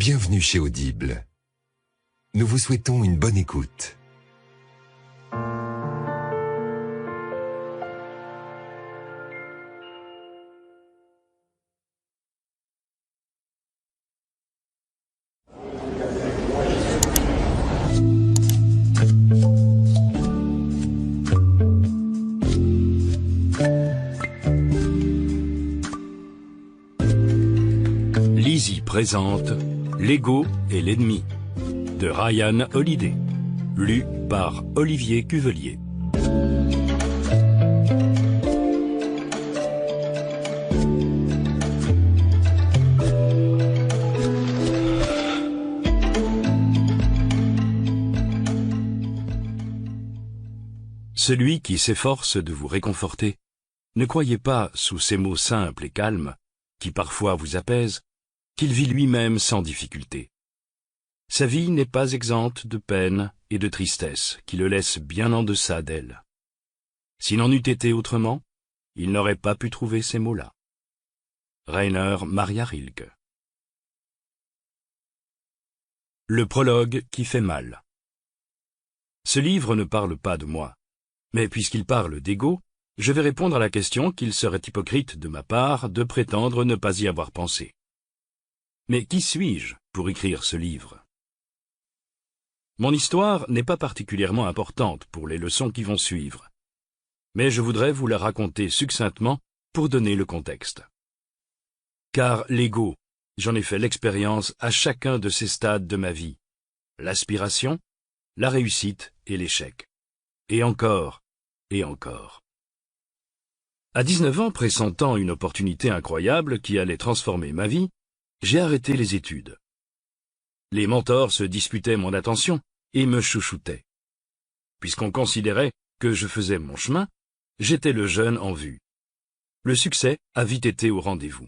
Bienvenue chez Audible. Nous vous souhaitons une bonne écoute. Lizzie présente L'ego et l'ennemi de Ryan Holiday, lu par Olivier Cuvelier. Celui qui s'efforce de vous réconforter, ne croyez pas, sous ces mots simples et calmes, qui parfois vous apaisent, qu'il vit lui-même sans difficulté. Sa vie n'est pas exempte de peine et de tristesse qui le laissent bien en deçà d'elle. S'il en eût été autrement, il n'aurait pas pu trouver ces mots-là. Rainer Maria Rilke. Le prologue qui fait mal. Ce livre ne parle pas de moi, mais puisqu'il parle d'ego, je vais répondre à la question qu'il serait hypocrite de ma part de prétendre ne pas y avoir pensé. Mais qui suis-je pour écrire ce livre? Mon histoire n'est pas particulièrement importante pour les leçons qui vont suivre, mais je voudrais vous la raconter succinctement pour donner le contexte. Car l'ego, j'en ai fait l'expérience à chacun de ces stades de ma vie, l'aspiration, la réussite et l'échec. Et encore, et encore. À 19 ans, pressentant une opportunité incroyable qui allait transformer ma vie, j'ai arrêté les études. Les mentors se disputaient mon attention et me chouchoutaient. Puisqu'on considérait que je faisais mon chemin, j'étais le jeune en vue. Le succès a vite été au rendez-vous.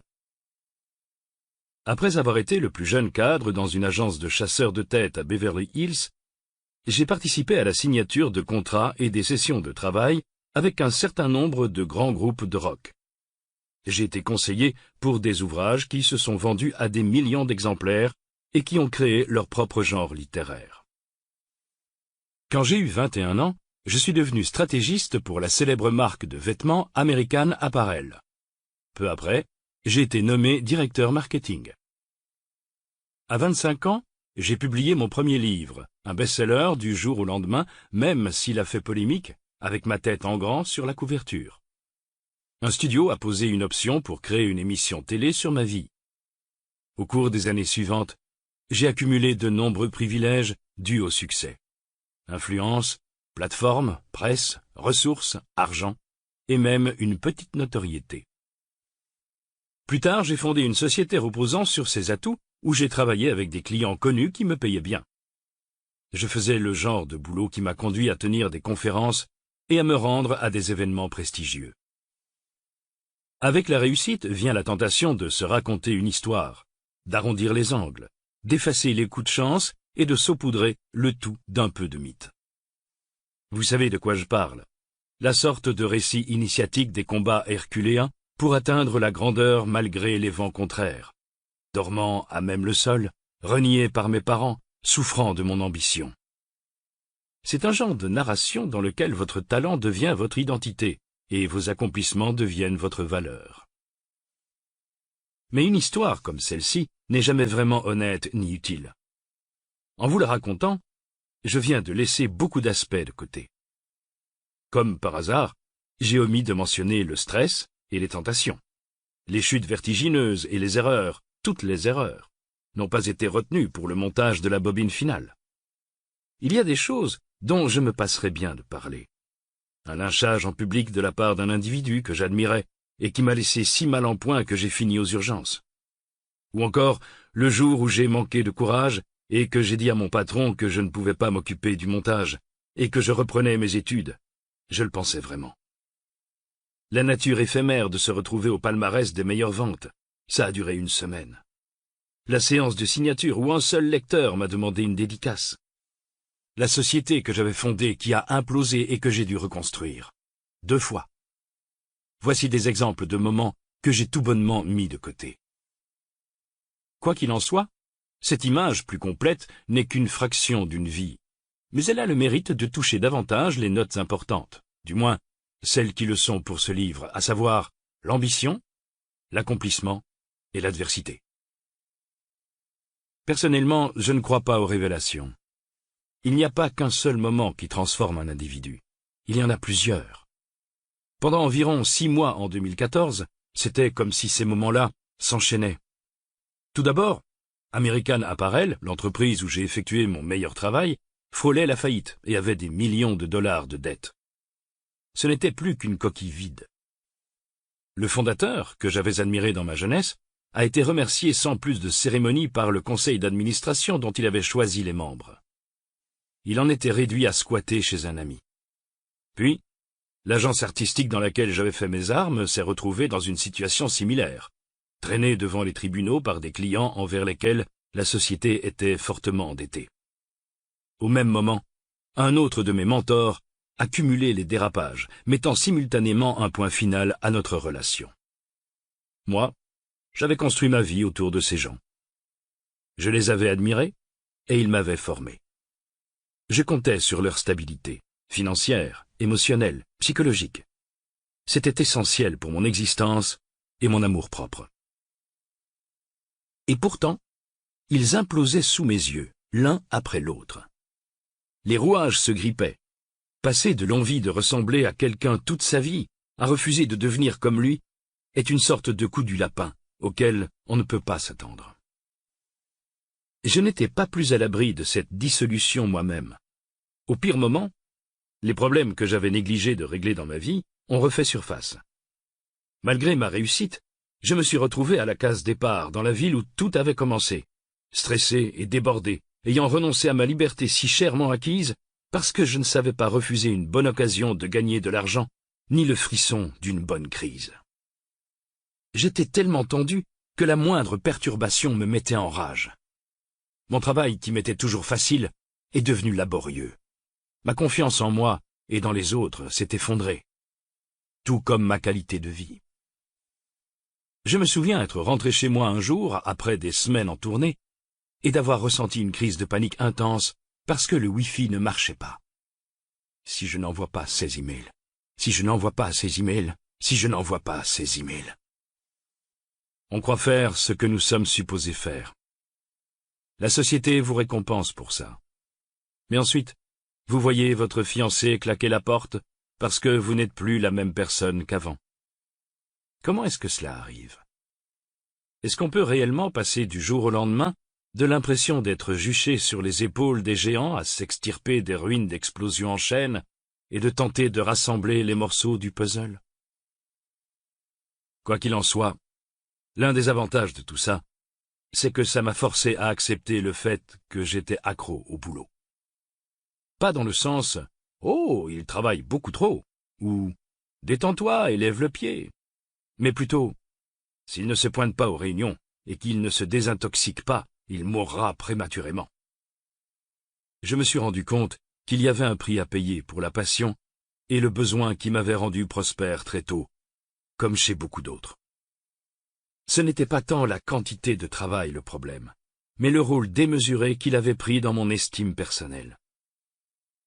Après avoir été le plus jeune cadre dans une agence de chasseurs de tête à Beverly Hills, j'ai participé à la signature de contrats et des sessions de travail avec un certain nombre de grands groupes de rock. J'ai été conseiller pour des ouvrages qui se sont vendus à des millions d'exemplaires et qui ont créé leur propre genre littéraire. Quand j'ai eu 21 ans, je suis devenu stratégiste pour la célèbre marque de vêtements American Apparel. Peu après, j'ai été nommé directeur marketing. À 25 ans, j'ai publié mon premier livre, un best-seller du jour au lendemain, même s'il a fait polémique, avec ma tête en grand sur la couverture. Un studio a posé une option pour créer une émission télé sur ma vie. Au cours des années suivantes, j'ai accumulé de nombreux privilèges dus au succès. Influence, plateforme, presse, ressources, argent, et même une petite notoriété. Plus tard, j'ai fondé une société reposant sur ces atouts où j'ai travaillé avec des clients connus qui me payaient bien. Je faisais le genre de boulot qui m'a conduit à tenir des conférences et à me rendre à des événements prestigieux. Avec la réussite vient la tentation de se raconter une histoire, d'arrondir les angles, d'effacer les coups de chance et de saupoudrer le tout d'un peu de mythe. Vous savez de quoi je parle, la sorte de récit initiatique des combats herculéens pour atteindre la grandeur malgré les vents contraires, dormant à même le sol, renié par mes parents, souffrant de mon ambition. C'est un genre de narration dans lequel votre talent devient votre identité, et vos accomplissements deviennent votre valeur. Mais une histoire comme celle-ci n'est jamais vraiment honnête ni utile. En vous la racontant, je viens de laisser beaucoup d'aspects de côté. Comme par hasard, j'ai omis de mentionner le stress et les tentations. Les chutes vertigineuses et les erreurs, toutes les erreurs, n'ont pas été retenues pour le montage de la bobine finale. Il y a des choses dont je me passerais bien de parler. Un lynchage en public de la part d'un individu que j'admirais et qui m'a laissé si mal en point que j'ai fini aux urgences. Ou encore le jour où j'ai manqué de courage et que j'ai dit à mon patron que je ne pouvais pas m'occuper du montage et que je reprenais mes études. Je le pensais vraiment. La nature éphémère de se retrouver au palmarès des meilleures ventes, ça a duré une semaine. La séance de signature où un seul lecteur m'a demandé une dédicace. La société que j'avais fondée qui a implosé et que j'ai dû reconstruire. 2 fois. Voici des exemples de moments que j'ai tout bonnement mis de côté. Quoi qu'il en soit, Cette image plus complète n'est qu'une fraction d'une vie, mais elle a le mérite de toucher davantage les notes importantes, du moins celles qui le sont pour ce livre, à savoir l'ambition, l'accomplissement et l'adversité. Personnellement, je ne crois pas aux révélations. Il n'y a pas qu'un seul moment qui transforme un individu. Il y en a plusieurs. Pendant environ 6 mois en 2014, c'était comme si ces moments-là s'enchaînaient. Tout d'abord, American Apparel, l'entreprise où j'ai effectué mon meilleur travail, frôlait la faillite et avait des millions de dollars de dettes. Ce n'était plus qu'une coquille vide. Le fondateur, que j'avais admiré dans ma jeunesse, a été remercié sans plus de cérémonie par le conseil d'administration dont il avait choisi les membres. Il en était réduit à squatter chez un ami. Puis, l'agence artistique dans laquelle j'avais fait mes armes s'est retrouvée dans une situation similaire, traînée devant les tribunaux par des clients envers lesquels la société était fortement endettée. Au même moment, un autre de mes mentors a cumulé les dérapages, mettant simultanément un point final à notre relation. Moi, j'avais construit ma vie autour de ces gens. Je les avais admirés et ils m'avaient formé. Je comptais sur leur stabilité, financière, émotionnelle, psychologique. C'était essentiel pour mon existence et mon amour-propre. Et pourtant, ils implosaient sous mes yeux, l'un après l'autre. Les rouages se grippaient. Passer de l'envie de ressembler à quelqu'un toute sa vie, à refuser de devenir comme lui, est une sorte de coup du lapin, auquel on ne peut pas s'attendre. Je n'étais pas plus à l'abri de cette dissolution moi-même. Au pire moment, les problèmes que j'avais négligé de régler dans ma vie ont refait surface. Malgré ma réussite, je me suis retrouvé à la case départ dans la ville où tout avait commencé, stressé et débordé, ayant renoncé à ma liberté si chèrement acquise parce que je ne savais pas refuser une bonne occasion de gagner de l'argent, ni le frisson d'une bonne crise. J'étais tellement tendu que la moindre perturbation me mettait en rage. Mon travail, qui m'était toujours facile, est devenu laborieux. Ma confiance en moi et dans les autres s'est effondrée, tout comme ma qualité de vie. Je me souviens être rentré chez moi un jour, après des semaines en tournée, et d'avoir ressenti une crise de panique intense parce que le Wi-Fi ne marchait pas. Si je n'envoie pas ces emails, si je n'envoie pas ces emails, si je n'envoie pas ces emails. On croit faire ce que nous sommes supposés faire. La société vous récompense pour ça. Mais ensuite, vous voyez votre fiancé claquer la porte parce que vous n'êtes plus la même personne qu'avant. Comment est-ce que cela arrive? Est-ce qu'on peut réellement passer du jour au lendemain de l'impression d'être juché sur les épaules des géants à s'extirper des ruines d'explosions en chaîne et de tenter de rassembler les morceaux du puzzle? Quoi qu'il en soit, l'un des avantages de tout ça, c'est que ça m'a forcé à accepter le fait que j'étais accro au boulot. Pas dans le sens « Oh, il travaille beaucoup trop » ou « Détends-toi et lève le pied », mais plutôt « S'il ne se pointe pas aux réunions et qu'il ne se désintoxique pas, il mourra prématurément. » Je me suis rendu compte qu'il y avait un prix à payer pour la passion et le besoin qui m'avait rendu prospère très tôt, comme chez beaucoup d'autres. Ce n'était pas tant la quantité de travail le problème, mais le rôle démesuré qu'il avait pris dans mon estime personnelle.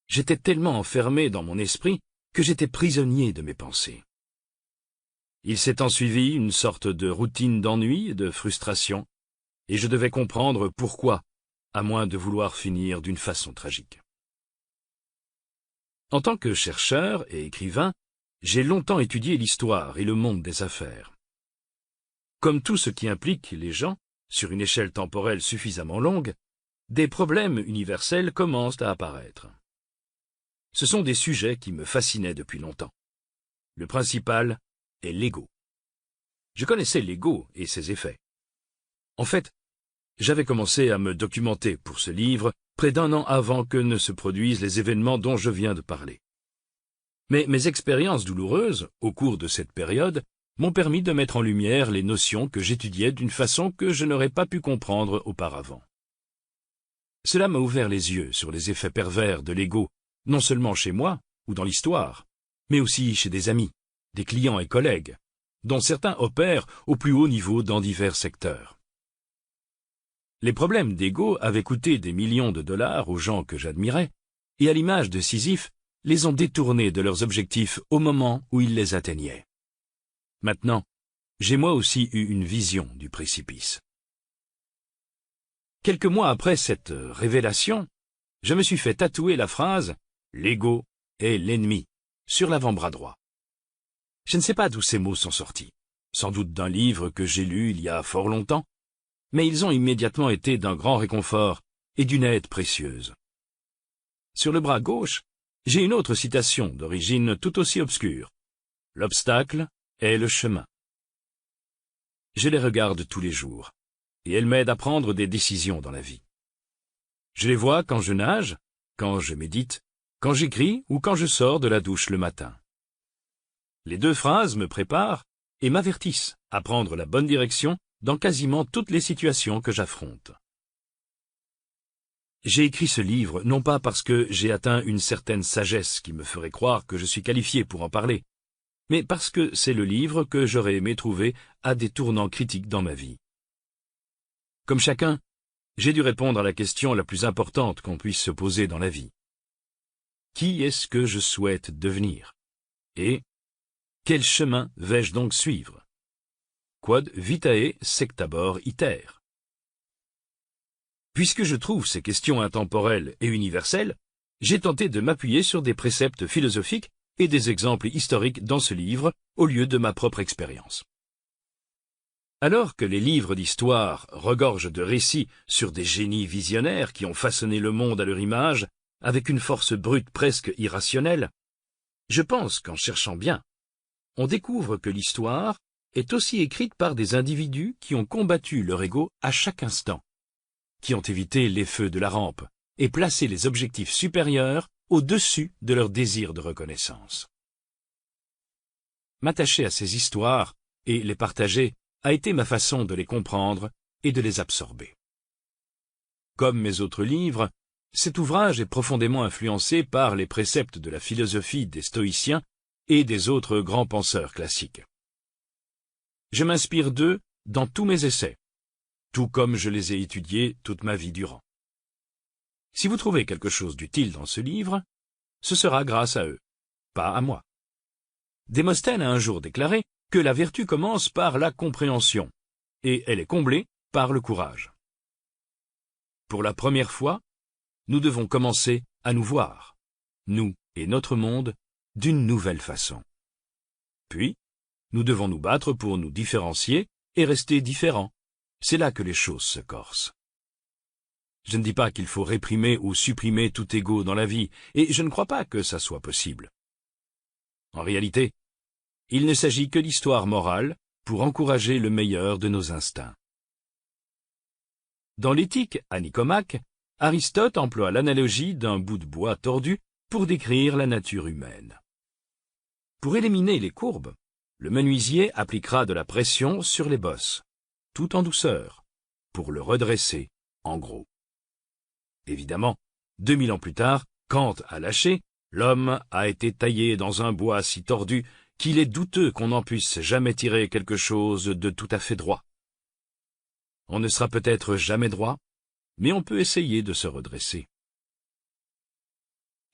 J'étais tellement enfermé dans mon esprit que j'étais prisonnier de mes pensées. Il s'est ensuivi une sorte de routine d'ennui et de frustration, et je devais comprendre pourquoi, à moins de vouloir finir d'une façon tragique. En tant que chercheur et écrivain, j'ai longtemps étudié l'histoire et le monde des affaires. Comme tout ce qui implique les gens, sur une échelle temporelle suffisamment longue, des problèmes universels commencent à apparaître. Ce sont des sujets qui me fascinaient depuis longtemps. Le principal est l'ego. Je connaissais l'ego et ses effets. En fait, j'avais commencé à me documenter pour ce livre près d'1 an avant que ne se produisent les événements dont je viens de parler. Mais mes expériences douloureuses, au cours de cette période, m'ont permis de mettre en lumière les notions que j'étudiais d'une façon que je n'aurais pas pu comprendre auparavant. Cela m'a ouvert les yeux sur les effets pervers de l'ego, non seulement chez moi ou dans l'histoire, mais aussi chez des amis, des clients et collègues, dont certains opèrent au plus haut niveau dans divers secteurs. Les problèmes d'ego avaient coûté des millions de dollars aux gens que j'admirais, et à l'image de Sisyphe, les ont détournés de leurs objectifs au moment où ils les atteignaient. Maintenant, j'ai moi aussi eu une vision du précipice. Quelques mois après cette révélation, je me suis fait tatouer la phrase « L'ego est l'ennemi » sur l'avant-bras droit. Je ne sais pas d'où ces mots sont sortis, sans doute d'un livre que j'ai lu il y a fort longtemps, mais ils ont immédiatement été d'un grand réconfort et d'une aide précieuse. Sur le bras gauche, j'ai une autre citation d'origine tout aussi obscure. « L'obstacle est le chemin ». Je les regarde tous les jours, et elles m'aident à prendre des décisions dans la vie. Je les vois quand je nage, quand je médite, quand j'écris ou quand je sors de la douche le matin. Les deux phrases me préparent et m'avertissent à prendre la bonne direction dans quasiment toutes les situations que j'affronte. J'ai écrit ce livre non pas parce que j'ai atteint une certaine sagesse qui me ferait croire que je suis qualifié pour en parler, mais parce que c'est le livre que j'aurais aimé trouver à des tournants critiques dans ma vie. Comme chacun, j'ai dû répondre à la question la plus importante qu'on puisse se poser dans la vie. Qui est-ce que je souhaite devenir? Et quel chemin vais-je donc suivre? Quod vitae sectabor iter. Puisque je trouve ces questions intemporelles et universelles, j'ai tenté de m'appuyer sur des préceptes philosophiques et des exemples historiques dans ce livre au lieu de ma propre expérience. Alors que les livres d'histoire regorgent de récits sur des génies visionnaires qui ont façonné le monde à leur image, avec une force brute presque irrationnelle, je pense qu'en cherchant bien, on découvre que l'histoire est aussi écrite par des individus qui ont combattu leur ego à chaque instant, qui ont évité les feux de la rampe et placé les objectifs supérieurs au-dessus de leur désir de reconnaissance. M'attacher à ces histoires et les partager a été ma façon de les comprendre et de les absorber. Comme mes autres livres, cet ouvrage est profondément influencé par les préceptes de la philosophie des stoïciens et des autres grands penseurs classiques. Je m'inspire d'eux dans tous mes essais, tout comme je les ai étudiés toute ma vie durant. Si vous trouvez quelque chose d'utile dans ce livre, ce sera grâce à eux, pas à moi. Démosthène a un jour déclaré que la vertu commence par la compréhension, et elle est comblée par le courage. Pour la première fois, nous devons commencer à nous voir, nous et notre monde, d'une nouvelle façon. Puis, nous devons nous battre pour nous différencier et rester différents. C'est là que les choses se corsent. Je ne dis pas qu'il faut réprimer ou supprimer tout ego dans la vie, et je ne crois pas que ça soit possible. En réalité, il ne s'agit que d'histoire morale pour encourager le meilleur de nos instincts. Dans l'éthique à Nicomaque, Aristote emploie l'analogie d'un bout de bois tordu pour décrire la nature humaine. Pour éliminer les courbes, le menuisier appliquera de la pression sur les bosses, tout en douceur, pour le redresser en gros. Évidemment, 2000 ans plus tard, Kant a lâché, l'homme a été taillé dans un bois si tordu qu'il est douteux qu'on n'en puisse jamais tirer quelque chose de tout à fait droit. On ne sera peut-être jamais droit, mais on peut essayer de se redresser.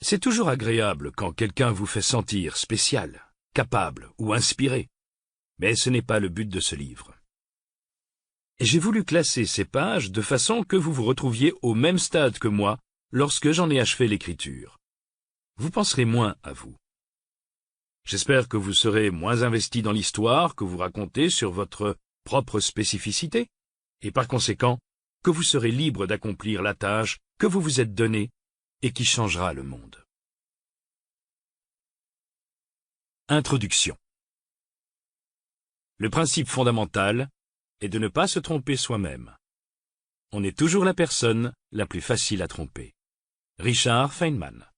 C'est toujours agréable quand quelqu'un vous fait sentir spécial, capable ou inspiré, mais ce n'est pas le but de ce livre. J'ai voulu classer ces pages de façon que vous vous retrouviez au même stade que moi lorsque j'en ai achevé l'écriture. Vous penserez moins à vous. J'espère que vous serez moins investi dans l'histoire que vous racontez sur votre propre spécificité, et par conséquent, que vous serez libre d'accomplir la tâche que vous vous êtes donnée et qui changera le monde. Introduction. Le principe fondamental est de ne pas se tromper soi-même. On est toujours la personne la plus facile à tromper. Richard Feynman.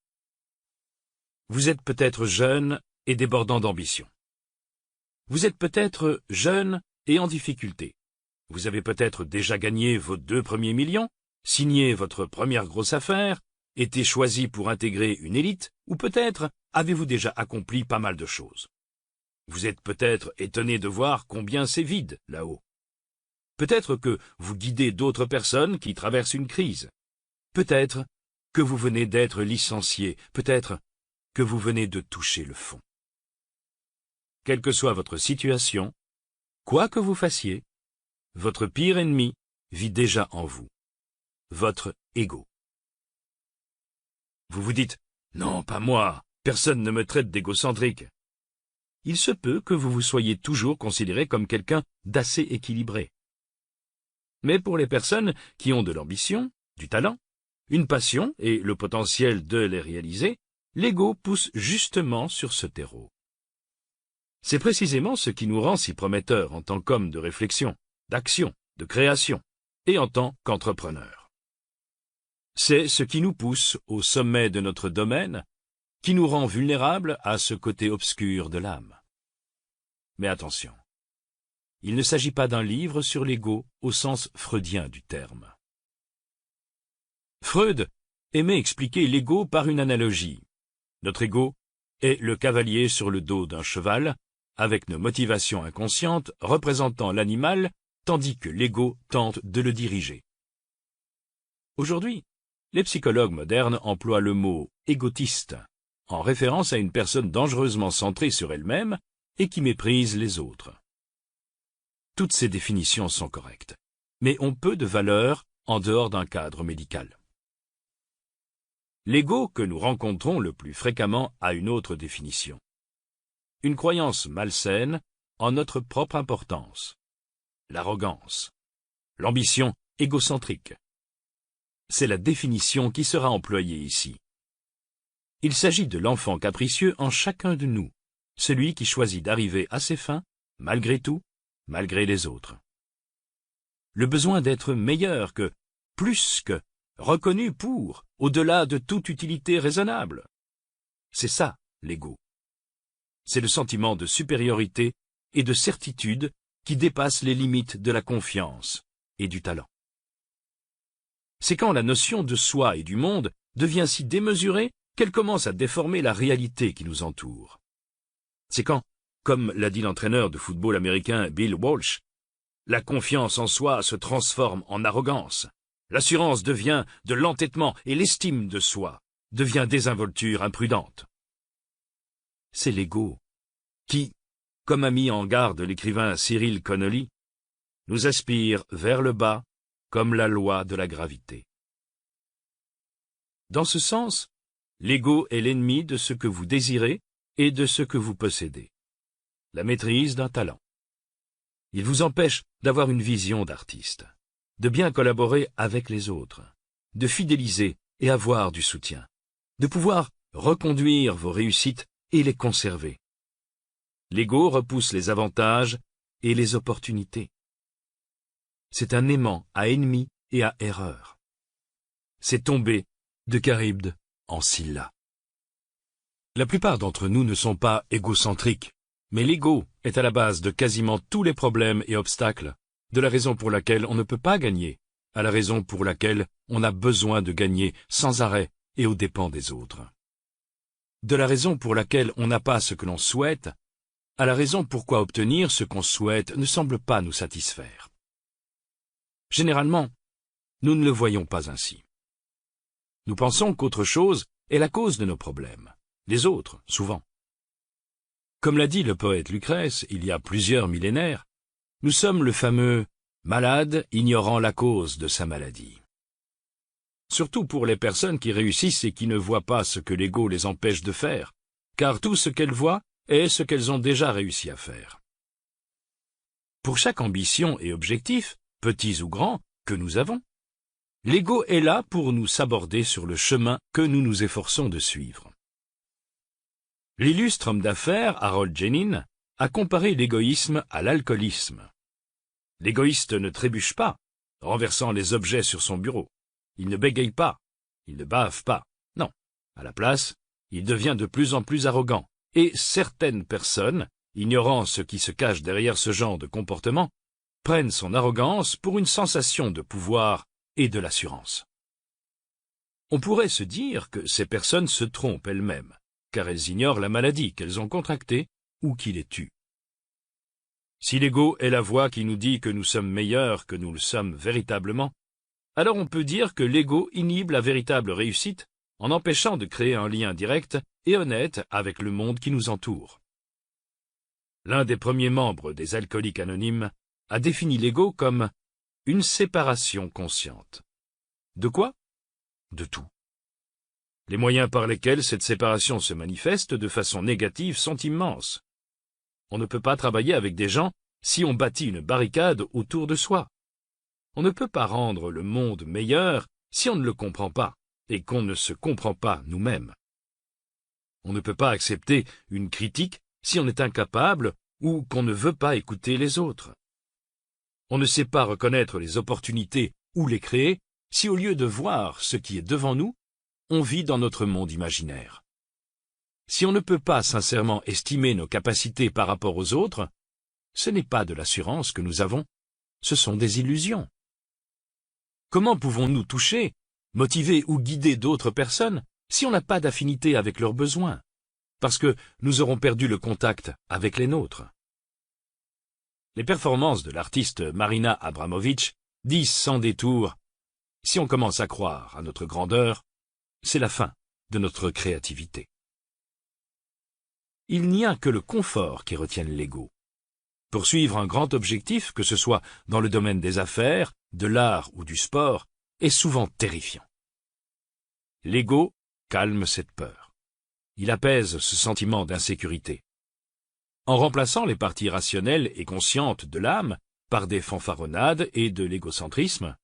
Vous êtes peut-être jeune et débordant d'ambition. Vous êtes peut-être jeune et en difficulté. Vous avez peut-être déjà gagné vos 2 premiers millions, signé votre première grosse affaire, été choisi pour intégrer une élite, ou peut-être avez-vous déjà accompli pas mal de choses. Vous êtes peut-être étonné de voir combien c'est vide là-haut. Peut-être que vous guidez d'autres personnes qui traversent une crise. Peut-être que vous venez d'être licencié. Peut-être que vous venez de toucher le fond. Quelle que soit votre situation, quoi que vous fassiez, votre pire ennemi vit déjà en vous. Votre ego. Vous vous dites « Non, pas moi, personne ne me traite d'égocentrique ». Il se peut que vous vous soyez toujours considéré comme quelqu'un d'assez équilibré. Mais pour les personnes qui ont de l'ambition, du talent, une passion et le potentiel de les réaliser, l'ego pousse justement sur ce terreau. C'est précisément ce qui nous rend si prometteurs en tant qu'hommes de réflexion, d'action, de création, et en tant qu'entrepreneurs. C'est ce qui nous pousse au sommet de notre domaine, qui nous rend vulnérables à ce côté obscur de l'âme. Mais attention, il ne s'agit pas d'un livre sur l'ego au sens freudien du terme. Freud aimait expliquer l'ego par une analogie. Notre ego est le cavalier sur le dos d'un cheval, avec nos motivations inconscientes représentant l'animal, tandis que l'ego tente de le diriger. Aujourd'hui, les psychologues modernes emploient le mot « égotiste » en référence à une personne dangereusement centrée sur elle-même et qui méprise les autres. Toutes ces définitions sont correctes, mais ont peu de valeur en dehors d'un cadre médical. L'ego que nous rencontrons le plus fréquemment a une autre définition. Une croyance malsaine en notre propre importance. L'arrogance. L'ambition égocentrique. C'est la définition qui sera employée ici. Il s'agit de l'enfant capricieux en chacun de nous, celui qui choisit d'arriver à ses fins, malgré tout, malgré les autres. Le besoin d'être meilleur que, plus que, reconnu pour, au-delà de toute utilité raisonnable. C'est ça, l'ego. C'est le sentiment de supériorité et de certitude qui dépasse les limites de la confiance et du talent. C'est quand la notion de soi et du monde devient si démesurée qu'elle commence à déformer la réalité qui nous entoure. C'est quand, comme l'a dit l'entraîneur de football américain Bill Walsh, la confiance en soi se transforme en arrogance. L'assurance devient de l'entêtement et l'estime de soi devient désinvolture imprudente. C'est l'ego qui, comme a mis en garde l'écrivain Cyril Connolly, nous aspire vers le bas comme la loi de la gravité. Dans ce sens, l'ego est l'ennemi de ce que vous désirez et de ce que vous possédez. La maîtrise d'un talent. Il vous empêche d'avoir une vision d'artiste, de bien collaborer avec les autres, de fidéliser et avoir du soutien, de pouvoir reconduire vos réussites et les conserver. L'ego repousse les avantages et les opportunités. C'est un aimant à ennemi et à erreur. C'est tomber de Charybde en Scylla. La plupart d'entre nous ne sont pas égocentriques, mais l'ego est à la base de quasiment tous les problèmes et obstacles, de la raison pour laquelle on ne peut pas gagner, à la raison pour laquelle on a besoin de gagner sans arrêt et aux dépens des autres. De la raison pour laquelle on n'a pas ce que l'on souhaite, à la raison pourquoi obtenir ce qu'on souhaite ne semble pas nous satisfaire. Généralement, nous ne le voyons pas ainsi. Nous pensons qu'autre chose est la cause de nos problèmes, les autres, souvent. Comme l'a dit le poète Lucrèce il y a plusieurs millénaires, nous sommes le fameux malade ignorant la cause de sa maladie. Surtout pour les personnes qui réussissent et qui ne voient pas ce que l'ego les empêche de faire, car tout ce qu'elles voient est ce qu'elles ont déjà réussi à faire. Pour chaque ambition et objectif, petits ou grands, que nous avons, l'ego est là pour nous saborder sur le chemin que nous nous efforçons de suivre. L'illustre homme d'affaires Harold Jenin a comparé l'égoïsme à l'alcoolisme. L'égoïste ne trébuche pas, renversant les objets sur son bureau. Il ne bégaye pas, il ne bave pas. Non, à la place, il devient de plus en plus arrogant. Et certaines personnes, ignorant ce qui se cache derrière ce genre de comportement, prennent son arrogance pour une sensation de pouvoir et de l'assurance. On pourrait se dire que ces personnes se trompent elles-mêmes, car elles ignorent la maladie qu'elles ont contractée ou qui les tue. Si l'ego est la voix qui nous dit que nous sommes meilleurs que nous le sommes véritablement, alors on peut dire que l'ego inhibe la véritable réussite en empêchant de créer un lien direct et honnête avec le monde qui nous entoure. L'un des premiers membres des Alcooliques Anonymes a défini l'ego comme une séparation consciente. De quoi? De tout. Les moyens par lesquels cette séparation se manifeste de façon négative sont immenses. On ne peut pas travailler avec des gens si on bâtit une barricade autour de soi. On ne peut pas rendre le monde meilleur si on ne le comprend pas et qu'on ne se comprend pas nous-mêmes. On ne peut pas accepter une critique si on est incapable ou qu'on ne veut pas écouter les autres. On ne sait pas reconnaître les opportunités ou les créer si au lieu de voir ce qui est devant nous, on vit dans notre monde imaginaire. Si on ne peut pas sincèrement estimer nos capacités par rapport aux autres, ce n'est pas de l'assurance que nous avons, ce sont des illusions. Comment pouvons-nous toucher, motiver ou guider d'autres personnes si on n'a pas d'affinité avec leurs besoins, parce que nous aurons perdu le contact avec les nôtres? Les performances de l'artiste Marina Abramović disent sans détour « Si on commence à croire à notre grandeur, c'est la fin de notre créativité. » Il n'y a que le confort qui retienne l'ego. Poursuivre un grand objectif, que ce soit dans le domaine des affaires, de l'art ou du sport, est souvent terrifiant. L'ego calme cette peur. Il apaise ce sentiment d'insécurité. En remplaçant les parties rationnelles et conscientes de l'âme par des fanfaronnades et de l'égocentrisme,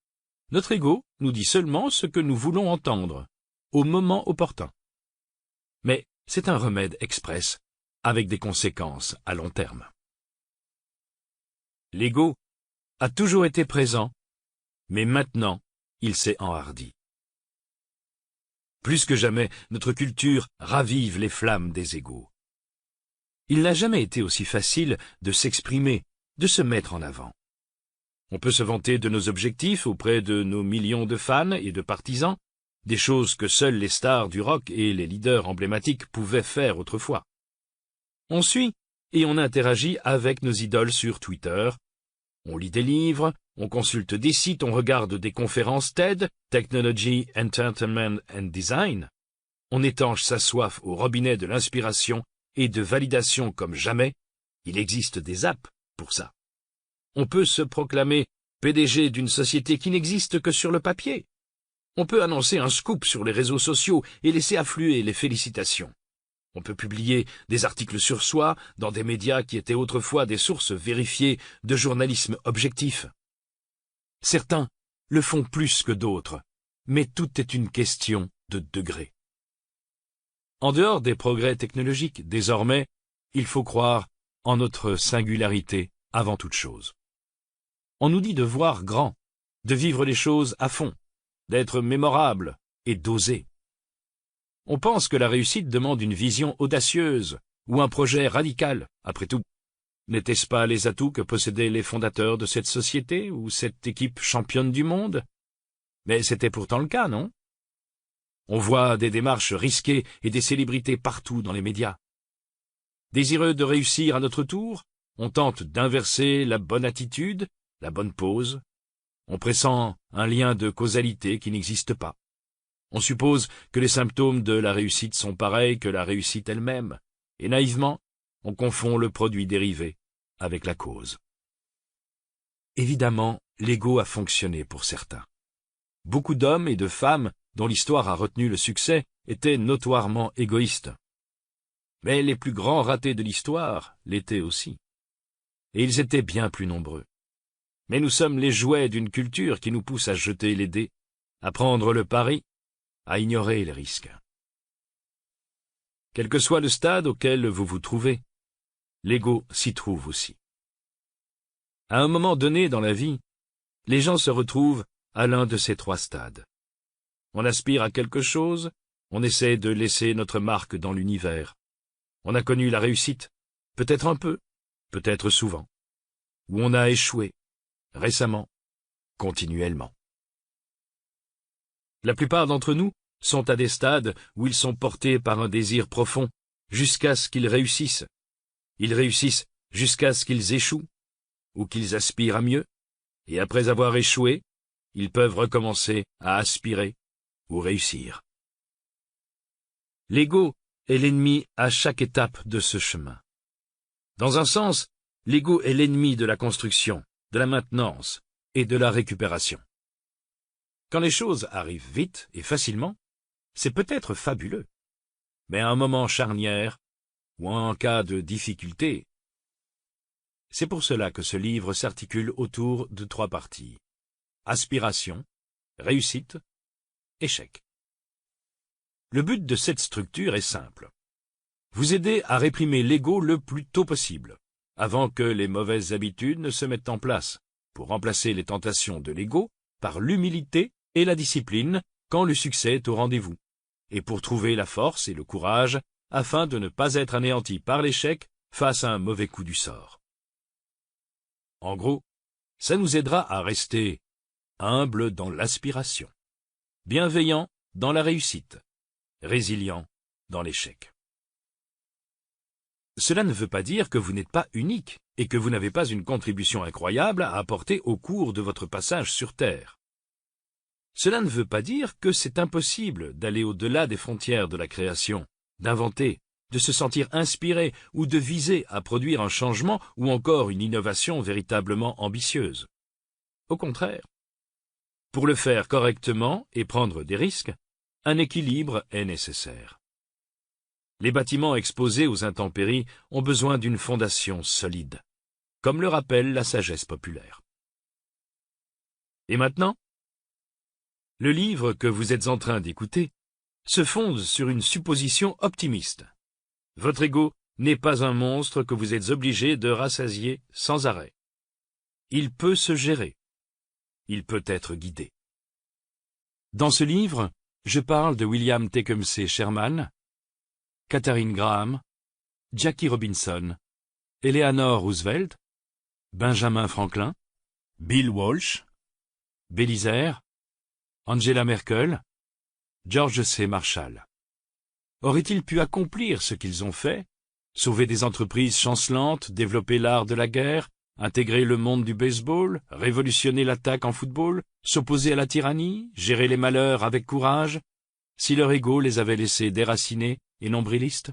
notre ego nous dit seulement ce que nous voulons entendre, au moment opportun. Mais c'est un remède express, avec des conséquences à long terme. L'ego a toujours été présent, mais maintenant, il s'est enhardi. Plus que jamais, notre culture ravive les flammes des égos. Il n'a jamais été aussi facile de s'exprimer, de se mettre en avant. On peut se vanter de nos objectifs auprès de nos millions de fans et de partisans, des choses que seuls les stars du rock et les leaders emblématiques pouvaient faire autrefois. On suit et on interagit avec nos idoles sur Twitter. On lit des livres, on consulte des sites, on regarde des conférences TED, Technology, Entertainment and Design. On étanche sa soif au robinet de l'inspiration et de validation comme jamais. Il existe des apps pour ça. On peut se proclamer PDG d'une société qui n'existe que sur le papier. On peut annoncer un scoop sur les réseaux sociaux et laisser affluer les félicitations. On peut publier des articles sur soi dans des médias qui étaient autrefois des sources vérifiées de journalisme objectif. Certains le font plus que d'autres, mais tout est une question de degré. En dehors des progrès technologiques, désormais, il faut croire en notre singularité avant toute chose. On nous dit de voir grand, de vivre les choses à fond, d'être mémorable et d'oser. On pense que la réussite demande une vision audacieuse ou un projet radical. Après tout, n'étaient-ce pas les atouts que possédaient les fondateurs de cette société ou cette équipe championne du monde? Mais c'était pourtant le cas, non? On voit des démarches risquées et des célébrités partout dans les médias. Désireux de réussir à notre tour, on tente d'inverser la bonne attitude, la bonne pose. On pressent un lien de causalité qui n'existe pas. On suppose que les symptômes de la réussite sont pareils que la réussite elle-même, et naïvement, on confond le produit dérivé avec la cause. Évidemment, l'ego a fonctionné pour certains. Beaucoup d'hommes et de femmes dont l'histoire a retenu le succès étaient notoirement égoïstes. Mais les plus grands ratés de l'histoire l'étaient aussi. Et ils étaient bien plus nombreux. Mais nous sommes les jouets d'une culture qui nous pousse à jeter les dés, à prendre le pari, à ignorer les risques. Quel que soit le stade auquel vous vous trouvez, l'ego s'y trouve aussi. À un moment donné dans la vie, les gens se retrouvent à l'un de ces trois stades. On aspire à quelque chose, on essaie de laisser notre marque dans l'univers. On a connu la réussite, peut-être un peu, peut-être souvent. Ou on a échoué, récemment, continuellement. La plupart d'entre nous sont à des stades où ils sont portés par un désir profond, jusqu'à ce qu'ils réussissent. Ils réussissent jusqu'à ce qu'ils échouent, ou qu'ils aspirent à mieux, et après avoir échoué, ils peuvent recommencer à aspirer ou réussir. L'ego est l'ennemi à chaque étape de ce chemin. Dans un sens, l'ego est l'ennemi de la construction, de la maintenance et de la récupération. Quand les choses arrivent vite et facilement, c'est peut-être fabuleux. Mais à un moment charnière, ou en cas de difficulté, c'est pour cela que ce livre s'articule autour de 3 parties. Aspiration, réussite, échec. Le but de cette structure est simple. Vous aider à réprimer l'ego le plus tôt possible, avant que les mauvaises habitudes ne se mettent en place, pour remplacer les tentations de l'ego par l'humilité et la discipline quand le succès est au rendez-vous, et pour trouver la force et le courage afin de ne pas être anéanti par l'échec face à un mauvais coup du sort. En gros, ça nous aidera à rester humble dans l'aspiration, bienveillant dans la réussite, résilient dans l'échec. Cela ne veut pas dire que vous n'êtes pas unique et que vous n'avez pas une contribution incroyable à apporter au cours de votre passage sur Terre. Cela ne veut pas dire que c'est impossible d'aller au-delà des frontières de la création, d'inventer, de se sentir inspiré ou de viser à produire un changement ou encore une innovation véritablement ambitieuse. Au contraire, pour le faire correctement et prendre des risques, un équilibre est nécessaire. Les bâtiments exposés aux intempéries ont besoin d'une fondation solide, comme le rappelle la sagesse populaire. Et maintenant, le livre que vous êtes en train d'écouter se fonde sur une supposition optimiste. Votre ego n'est pas un monstre que vous êtes obligé de rassasier sans arrêt. Il peut se gérer. Il peut être guidé. Dans ce livre, je parle de William Tecumseh Sherman, Katharine Graham, Jackie Robinson, Eleanor Roosevelt, Benjamin Franklin, Bill Walsh, Bélisaire, Angela Merkel, George C. Marshall. Auraient-ils pu accomplir ce qu'ils ont fait, sauver des entreprises chancelantes, développer l'art de la guerre, intégrer le monde du baseball, révolutionner l'attaque en football, s'opposer à la tyrannie, gérer les malheurs avec courage, si leur ego les avait laissés déracinés et nombrilistes?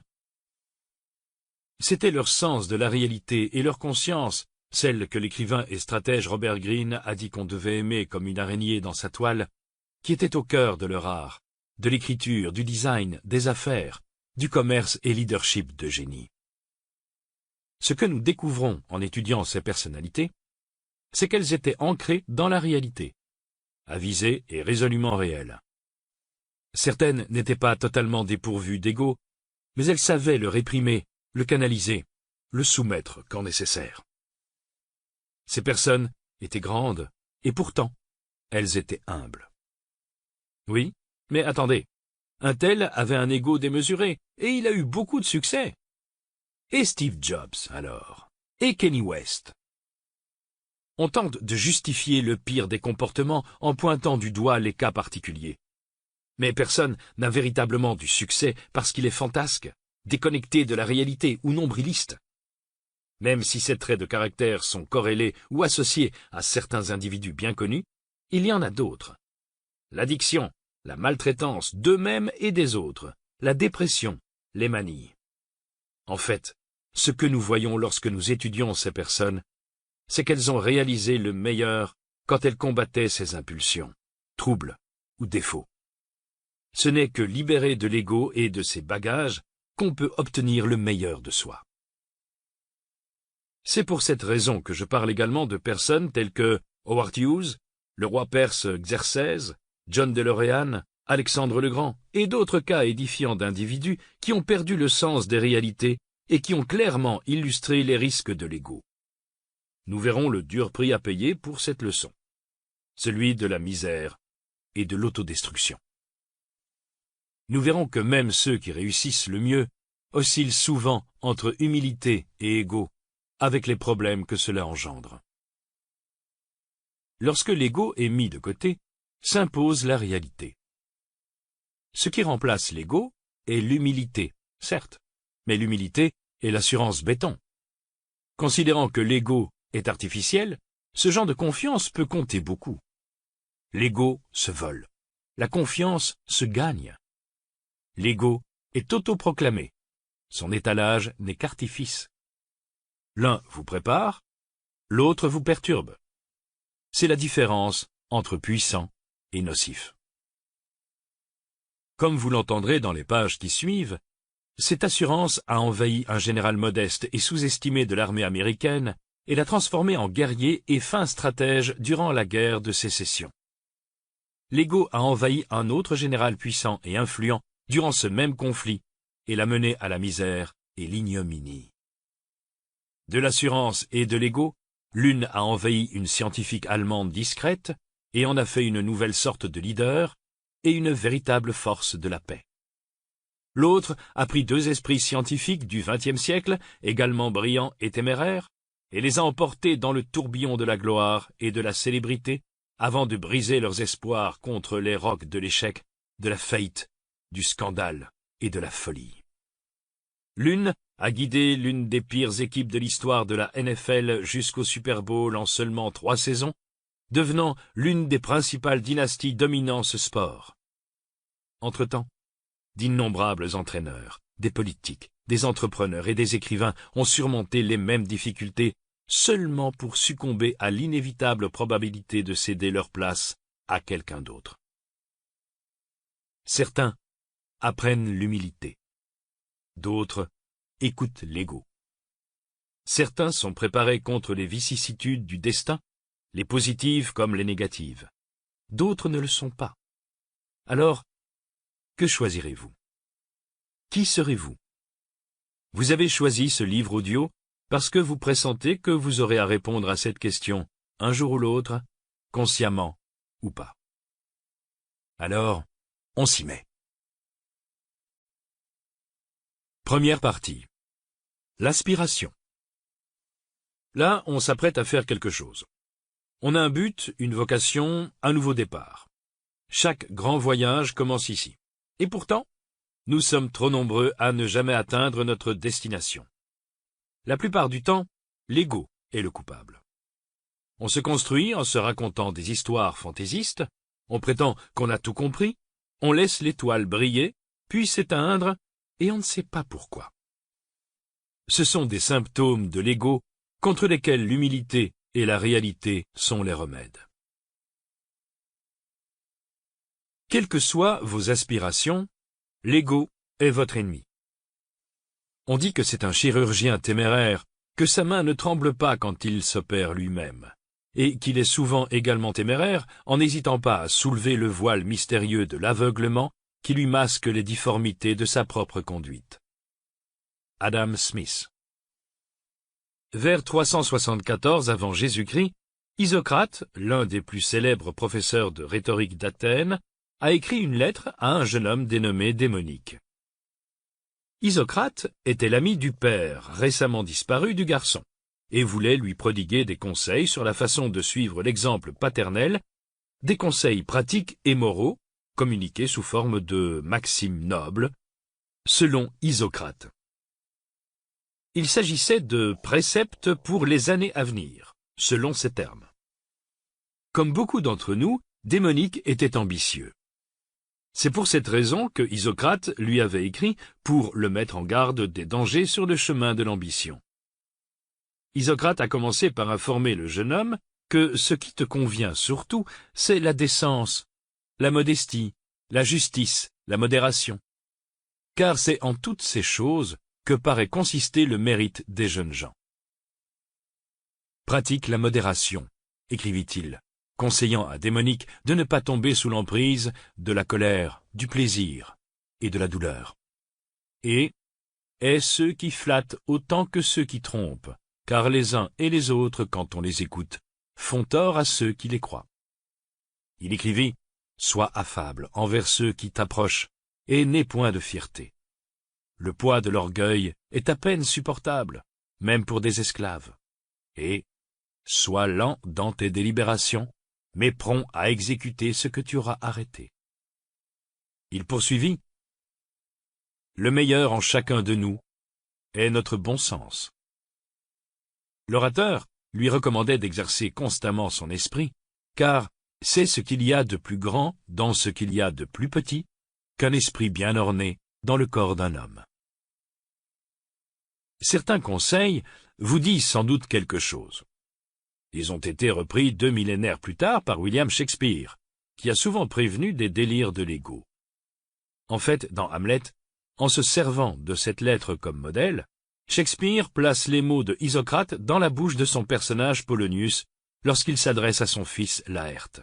C'était leur sens de la réalité et leur conscience, celle que l'écrivain et stratège Robert Greene a dit qu'on devait aimer comme une araignée dans sa toile, qui était au cœur de leur art, de l'écriture, du design, des affaires, du commerce et leadership de génie. Ce que nous découvrons en étudiant ces personnalités, c'est qu'elles étaient ancrées dans la réalité, avisées et résolument réelles. Certaines n'étaient pas totalement dépourvues d'ego, mais elles savaient le réprimer, le canaliser, le soumettre quand nécessaire. Ces personnes étaient grandes, et pourtant, elles étaient humbles. Oui, mais attendez, un tel avait un ego démesuré, et il a eu beaucoup de succès. Et Steve Jobs, alors? Et Kanye West? On tente de justifier le pire des comportements en pointant du doigt les cas particuliers. Mais personne n'a véritablement du succès parce qu'il est fantasque, déconnecté de la réalité ou nombriliste. Même si ces traits de caractère sont corrélés ou associés à certains individus bien connus, il y en a d'autres. L'addiction, la maltraitance d'eux-mêmes et des autres, la dépression, les manies. En fait, ce que nous voyons lorsque nous étudions ces personnes, c'est qu'elles ont réalisé le meilleur quand elles combattaient ces impulsions, troubles ou défauts. Ce n'est que libéré de l'ego et de ses bagages qu'on peut obtenir le meilleur de soi. C'est pour cette raison que je parle également de personnes telles que Howard Hughes, le roi perse Xerxès, John DeLorean, Alexandre le Grand et d'autres cas édifiants d'individus qui ont perdu le sens des réalités et qui ont clairement illustré les risques de l'ego. Nous verrons le dur prix à payer pour cette leçon, celui de la misère et de l'autodestruction. Nous verrons que même ceux qui réussissent le mieux oscillent souvent entre humilité et ego, avec les problèmes que cela engendre. Lorsque l'ego est mis de côté, s'impose la réalité. Ce qui remplace l'ego est l'humilité, certes, mais l'humilité est l'assurance béton. Considérant que l'ego est artificiel, ce genre de confiance peut compter beaucoup. L'ego se vole. La confiance se gagne. L'ego est autoproclamé. Son étalage n'est qu'artifice. L'un vous prépare, l'autre vous perturbe. C'est la différence entre puissant et nocif. Comme vous l'entendrez dans les pages qui suivent, cette assurance a envahi un général modeste et sous-estimé de l'armée américaine et l'a transformé en guerrier et fin stratège durant la guerre de Sécession. L'ego a envahi un autre général puissant et influent durant ce même conflit et l'a mené à la misère et l'ignominie. De l'assurance et de l'ego, l'une a envahi une scientifique allemande discrète et en a fait une nouvelle sorte de leader et une véritable force de la paix. L'autre a pris deux esprits scientifiques du XXe siècle, également brillants et téméraires, et les a emportés dans le tourbillon de la gloire et de la célébrité, avant de briser leurs espoirs contre les rocs de l'échec, de la faillite, du scandale et de la folie. L'une a guidé l'une des pires équipes de l'histoire de la NFL jusqu'au Super Bowl en seulement 3 saisons, devenant l'une des principales dynasties dominant ce sport. Entre-temps, d'innombrables entraîneurs, des politiques, des entrepreneurs et des écrivains ont surmonté les mêmes difficultés seulement pour succomber à l'inévitable probabilité de céder leur place à quelqu'un d'autre. Certains apprennent l'humilité, d'autres écoutent l'ego. Certains sont préparés contre les vicissitudes du destin, les positives comme les négatives. D'autres ne le sont pas. Alors, que choisirez-vous? Qui serez-vous? Vous avez choisi ce livre audio parce que vous pressentez que vous aurez à répondre à cette question un jour ou l'autre, consciemment ou pas. Alors, on s'y met. Première partie. L'aspiration. Là, on s'apprête à faire quelque chose. On a un but, une vocation, un nouveau départ. Chaque grand voyage commence ici. Et pourtant, nous sommes trop nombreux à ne jamais atteindre notre destination. La plupart du temps, l'ego est le coupable. On se construit en se racontant des histoires fantaisistes, on prétend qu'on a tout compris, on laisse l'étoile briller, puis s'éteindre, et on ne sait pas pourquoi. Ce sont des symptômes de l'ego contre lesquels l'humilité et la réalité sont les remèdes. Quelles que soient vos aspirations, l'ego est votre ennemi. On dit que c'est un chirurgien téméraire, que sa main ne tremble pas quand il s'opère lui-même, et qu'il est souvent également téméraire en n'hésitant pas à soulever le voile mystérieux de l'aveuglement qui lui masque les difformités de sa propre conduite. Adam Smith. Vers 374 avant Jésus-Christ, Isocrate, l'un des plus célèbres professeurs de rhétorique d'Athènes, a écrit une lettre à un jeune homme dénommé Démonique. Isocrate était l'ami du père, récemment disparu, du garçon, et voulait lui prodiguer des conseils sur la façon de suivre l'exemple paternel, des conseils pratiques et moraux, communiqués sous forme de maximes nobles, selon Isocrate. Il s'agissait de préceptes pour les années à venir, selon ces termes. Comme beaucoup d'entre nous, Démonique était ambitieux. C'est pour cette raison que Isocrate lui avait écrit pour le mettre en garde des dangers sur le chemin de l'ambition. Isocrate a commencé par informer le jeune homme que ce qui te convient surtout, c'est la décence, la modestie, la justice, la modération. Car c'est en toutes ces choses que paraît consister le mérite des jeunes gens. Pratique la modération, écrivit-il, conseillant à Démonique de ne pas tomber sous l'emprise de la colère, du plaisir et de la douleur. Et aie ceux qui flattent autant que ceux qui trompent, car les uns et les autres, quand on les écoute, font tort à ceux qui les croient. Il écrivit « Sois affable envers ceux qui t'approchent, et n'aie point de fierté. Le poids de l'orgueil est à peine supportable, même pour des esclaves. Et sois lent dans tes délibérations, mais prompt à exécuter ce que tu auras arrêté. » Il poursuivit « Le meilleur en chacun de nous est notre bon sens. » L'orateur lui recommandait d'exercer constamment son esprit, car c'est ce qu'il y a de plus grand dans ce qu'il y a de plus petit qu'un esprit bien orné dans le corps d'un homme. Certains conseils vous disent sans doute quelque chose. Ils ont été repris 2 millénaires plus tard par William Shakespeare, qui a souvent prévenu des délires de l'ego. En fait, dans Hamlet, en se servant de cette lettre comme modèle, Shakespeare place les mots de Isocrate dans la bouche de son personnage Polonius lorsqu'il s'adresse à son fils Laërte.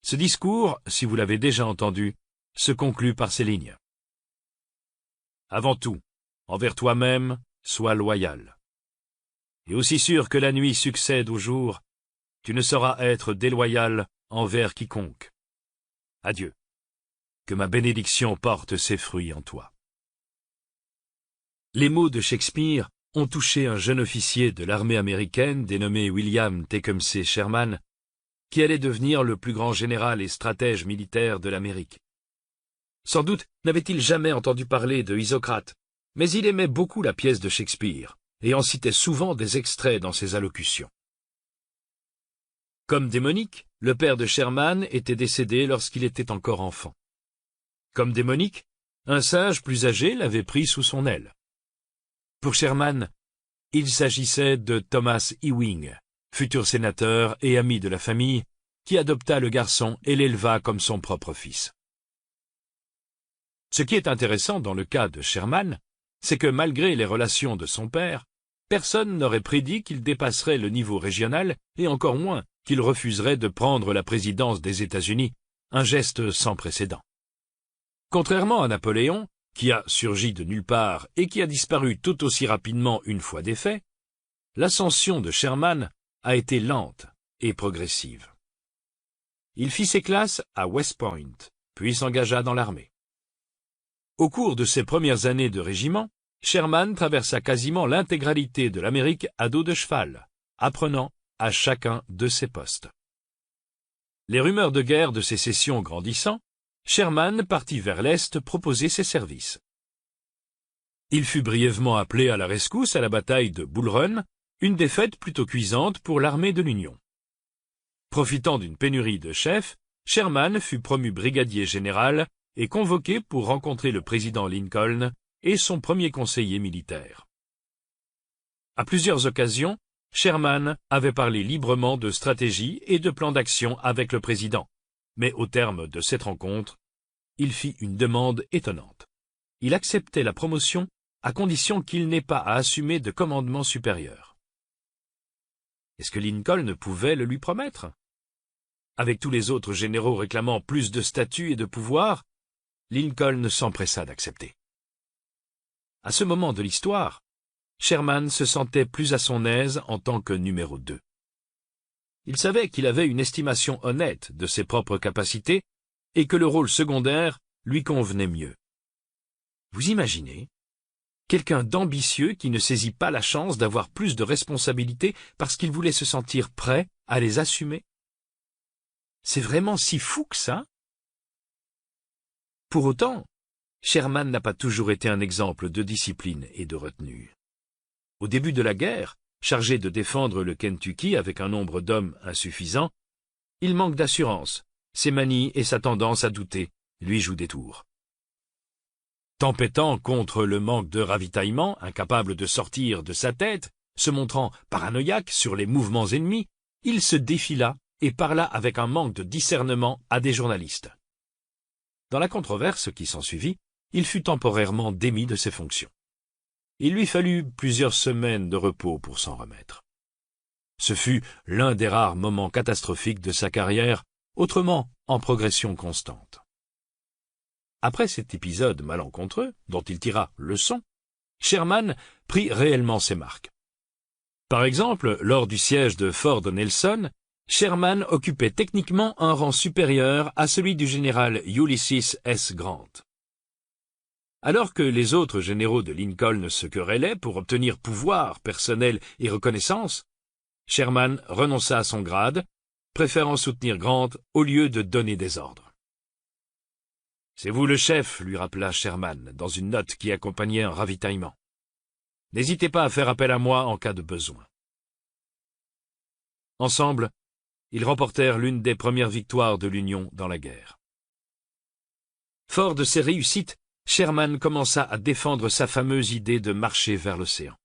Ce discours, si vous l'avez déjà entendu, se conclut par ces lignes. Avant tout, envers toi-même, sois loyal. Et aussi sûr que la nuit succède au jour, tu ne sauras être déloyal envers quiconque. Adieu. Que ma bénédiction porte ses fruits en toi. Les mots de Shakespeare ont touché un jeune officier de l'armée américaine dénommé William Tecumseh Sherman, qui allait devenir le plus grand général et stratège militaire de l'Amérique. Sans doute n'avait-il jamais entendu parler de Isocrate, mais il aimait beaucoup la pièce de Shakespeare, et en citait souvent des extraits dans ses allocutions. Comme démonique, le père de Sherman était décédé lorsqu'il était encore enfant. Comme démonique, un sage plus âgé l'avait pris sous son aile. Pour Sherman, il s'agissait de Thomas Ewing, futur sénateur et ami de la famille, qui adopta le garçon et l'éleva comme son propre fils. Ce qui est intéressant dans le cas de Sherman, c'est que malgré les relations de son père, personne n'aurait prédit qu'il dépasserait le niveau régional et encore moins qu'il refuserait de prendre la présidence des États-Unis, un geste sans précédent. Contrairement à Napoléon, qui a surgi de nulle part et qui a disparu tout aussi rapidement une fois défait, l'ascension de Sherman a été lente et progressive. Il fit ses classes à West Point, puis s'engagea dans l'armée. Au cours de ses premières années de régiment, Sherman traversa quasiment l'intégralité de l'Amérique à dos de cheval, apprenant à chacun de ses postes. Les rumeurs de guerre de sécession grandissant, Sherman partit vers l'Est proposer ses services. Il fut brièvement appelé à la rescousse à la bataille de Bull Run, une défaite plutôt cuisante pour l'armée de l'Union. Profitant d'une pénurie de chefs, Sherman fut promu brigadier général et convoqué pour rencontrer le président Lincoln et son premier conseiller militaire. À plusieurs occasions, Sherman avait parlé librement de stratégie et de plan d'action avec le président, mais au terme de cette rencontre, il fit une demande étonnante. Il acceptait la promotion à condition qu'il n'ait pas à assumer de commandement supérieur. Est-ce que Lincoln pouvait le lui promettre? Avec tous les autres généraux réclamant plus de statut et de pouvoir, Lincoln s'empressa d'accepter. À ce moment de l'histoire, Sherman se sentait plus à son aise en tant que numéro 2. Il savait qu'il avait une estimation honnête de ses propres capacités et que le rôle secondaire lui convenait mieux. Vous imaginez? Quelqu'un d'ambitieux qui ne saisit pas la chance d'avoir plus de responsabilités parce qu'il voulait se sentir prêt à les assumer? C'est vraiment si fou que ça? Pour autant, Sherman n'a pas toujours été un exemple de discipline et de retenue. Au début de la guerre, chargé de défendre le Kentucky avec un nombre d'hommes insuffisant, il manque d'assurance, ses manies et sa tendance à douter lui jouent des tours. Tempêtant contre le manque de ravitaillement, incapable de sortir de sa tête, se montrant paranoïaque sur les mouvements ennemis, il se défila et parla avec un manque de discernement à des journalistes. Dans la controverse qui s'ensuivit, il fut temporairement démis de ses fonctions. Il lui fallut plusieurs semaines de repos pour s'en remettre. Ce fut l'un des rares moments catastrophiques de sa carrière, autrement en progression constante. Après cet épisode malencontreux, dont il tira leçon, Sherman prit réellement ses marques. Par exemple, lors du siège de Fort Nelson, Sherman occupait techniquement un rang supérieur à celui du général Ulysses S. Grant. Alors que les autres généraux de Lincoln se querellaient pour obtenir pouvoir personnel et reconnaissance, Sherman renonça à son grade, préférant soutenir Grant au lieu de donner des ordres. « C'est vous le chef, lui rappela Sherman dans une note qui accompagnait un ravitaillement. N'hésitez pas à faire appel à moi en cas de besoin. Ensemble, ils remportèrent l'une des premières victoires de l'Union dans la guerre. Fort de ses réussites, Sherman commença à défendre sa fameuse idée de marcher vers l'océan.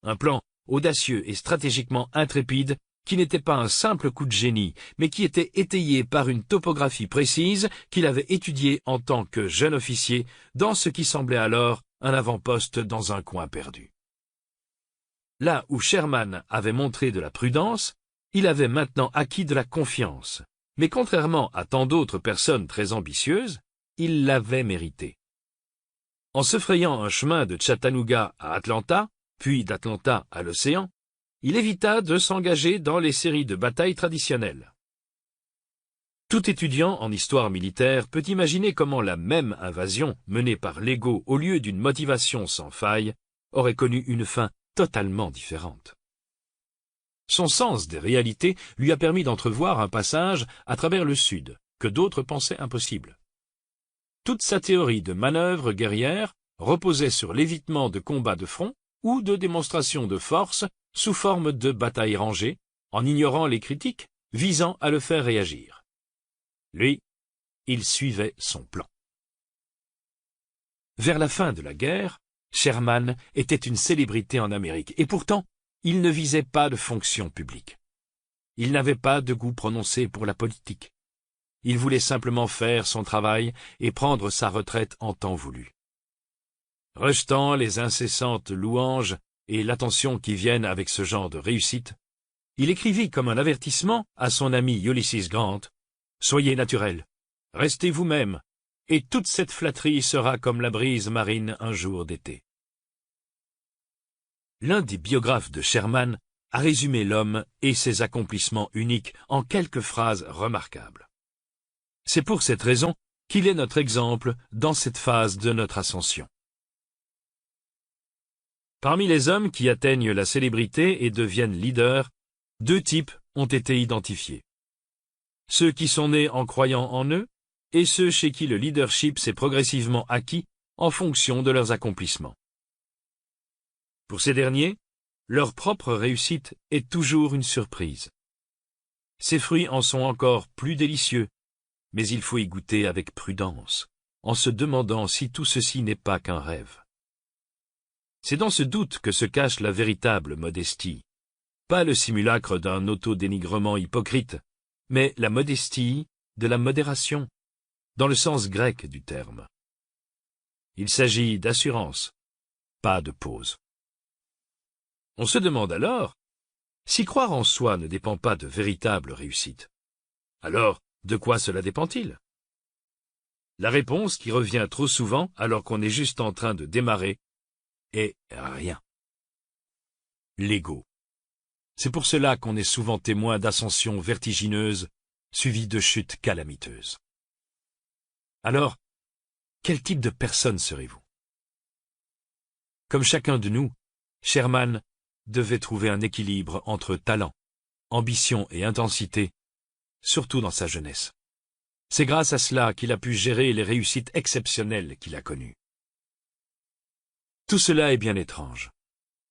Un plan audacieux et stratégiquement intrépide qui n'était pas un simple coup de génie, mais qui était étayé par une topographie précise qu'il avait étudiée en tant que jeune officier dans ce qui semblait alors un avant-poste dans un coin perdu. Là où Sherman avait montré de la prudence, il avait maintenant acquis de la confiance, mais contrairement à tant d'autres personnes très ambitieuses, il l'avait mérité. En se frayant un chemin de Chattanooga à Atlanta, puis d'Atlanta à l'océan, il évita de s'engager dans les séries de batailles traditionnelles. Tout étudiant en histoire militaire peut imaginer comment la même invasion menée par l'ego au lieu d'une motivation sans faille aurait connu une fin totalement différente. Son sens des réalités lui a permis d'entrevoir un passage à travers le Sud que d'autres pensaient impossible. Toute sa théorie de manœuvre guerrière reposait sur l'évitement de combats de front ou de démonstrations de force sous forme de batailles rangées, en ignorant les critiques visant à le faire réagir. Lui, il suivait son plan. Vers la fin de la guerre, Sherman était une célébrité en Amérique, et pourtant, il ne visait pas de fonction publique. Il n'avait pas de goût prononcé pour la politique. Il voulait simplement faire son travail et prendre sa retraite en temps voulu. Rejetant les incessantes louanges et l'attention qui viennent avec ce genre de réussite, il écrivit comme un avertissement à son ami Ulysses Grant « Soyez naturel, restez vous-même, et toute cette flatterie sera comme la brise marine un jour d'été. » L'un des biographes de Sherman a résumé l'homme et ses accomplissements uniques en quelques phrases remarquables. C'est pour cette raison qu'il est notre exemple dans cette phase de notre ascension. Parmi les hommes qui atteignent la célébrité et deviennent leaders, deux types ont été identifiés. Ceux qui sont nés en croyant en eux et ceux chez qui le leadership s'est progressivement acquis en fonction de leurs accomplissements. Pour ces derniers, leur propre réussite est toujours une surprise. Ces fruits en sont encore plus délicieux, mais il faut y goûter avec prudence, en se demandant si tout ceci n'est pas qu'un rêve. C'est dans ce doute que se cache la véritable modestie, pas le simulacre d'un autodénigrement hypocrite, mais la modestie de la modération, dans le sens grec du terme. Il s'agit d'assurance, pas de pose. On se demande alors, si croire en soi ne dépend pas de véritable réussite, alors de quoi cela dépend-il? La réponse qui revient trop souvent alors qu'on est juste en train de démarrer est rien. L'ego. C'est pour cela qu'on est souvent témoin d'ascensions vertigineuses suivies de chutes calamiteuses. Alors, quel type de personne serez-vous? Comme chacun de nous, Sherman devait trouver un équilibre entre talent, ambition et intensité, surtout dans sa jeunesse. C'est grâce à cela qu'il a pu gérer les réussites exceptionnelles qu'il a connues. Tout cela est bien étrange.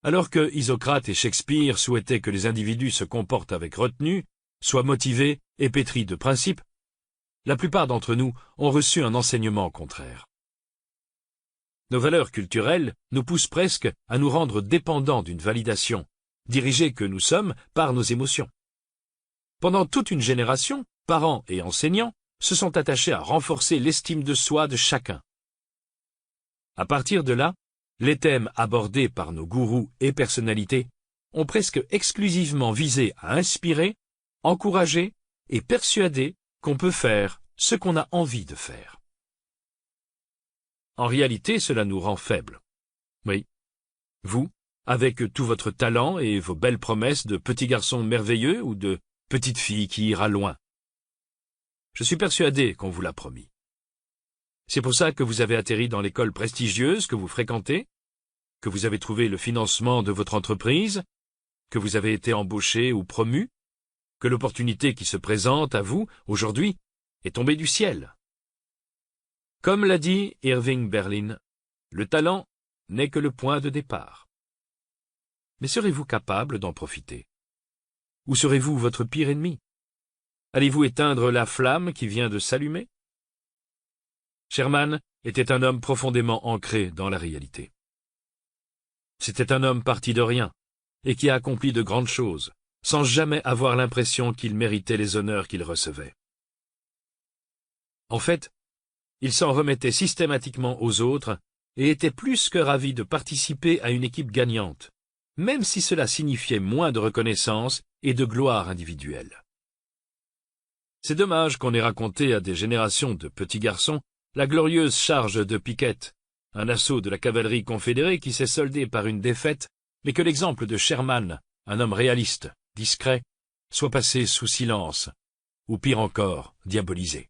Alors que Isocrate et Shakespeare souhaitaient que les individus se comportent avec retenue, soient motivés et pétris de principes, la plupart d'entre nous ont reçu un enseignement contraire. Nos valeurs culturelles nous poussent presque à nous rendre dépendants d'une validation, dirigés que nous sommes par nos émotions. Pendant toute une génération, parents et enseignants se sont attachés à renforcer l'estime de soi de chacun. À partir de là, les thèmes abordés par nos gourous et personnalités ont presque exclusivement visé à inspirer, encourager et persuader qu'on peut faire ce qu'on a envie de faire. En réalité, cela nous rend faibles. Oui, vous, avec tout votre talent et vos belles promesses de petit garçon merveilleux ou de petite fille qui ira loin. Je suis persuadé qu'on vous l'a promis. C'est pour ça que vous avez atterri dans l'école prestigieuse que vous fréquentez, que vous avez trouvé le financement de votre entreprise, que vous avez été embauché ou promu, que l'opportunité qui se présente à vous aujourd'hui est tombée du ciel. Comme l'a dit Irving Berlin, le talent n'est que le point de départ. Mais serez-vous capable d'en profiter? Ou serez-vous votre pire ennemi? Allez-vous éteindre la flamme qui vient de s'allumer? Sherman était un homme profondément ancré dans la réalité. C'était un homme parti de rien, et qui a accompli de grandes choses, sans jamais avoir l'impression qu'il méritait les honneurs qu'il recevait. En fait, il s'en remettait systématiquement aux autres et était plus que ravi de participer à une équipe gagnante, même si cela signifiait moins de reconnaissance et de gloire individuelle. C'est dommage qu'on ait raconté à des générations de petits garçons la glorieuse charge de Pickett, un assaut de la cavalerie confédérée qui s'est soldé par une défaite, mais que l'exemple de Sherman, un homme réaliste, discret, soit passé sous silence, ou pire encore, diabolisé.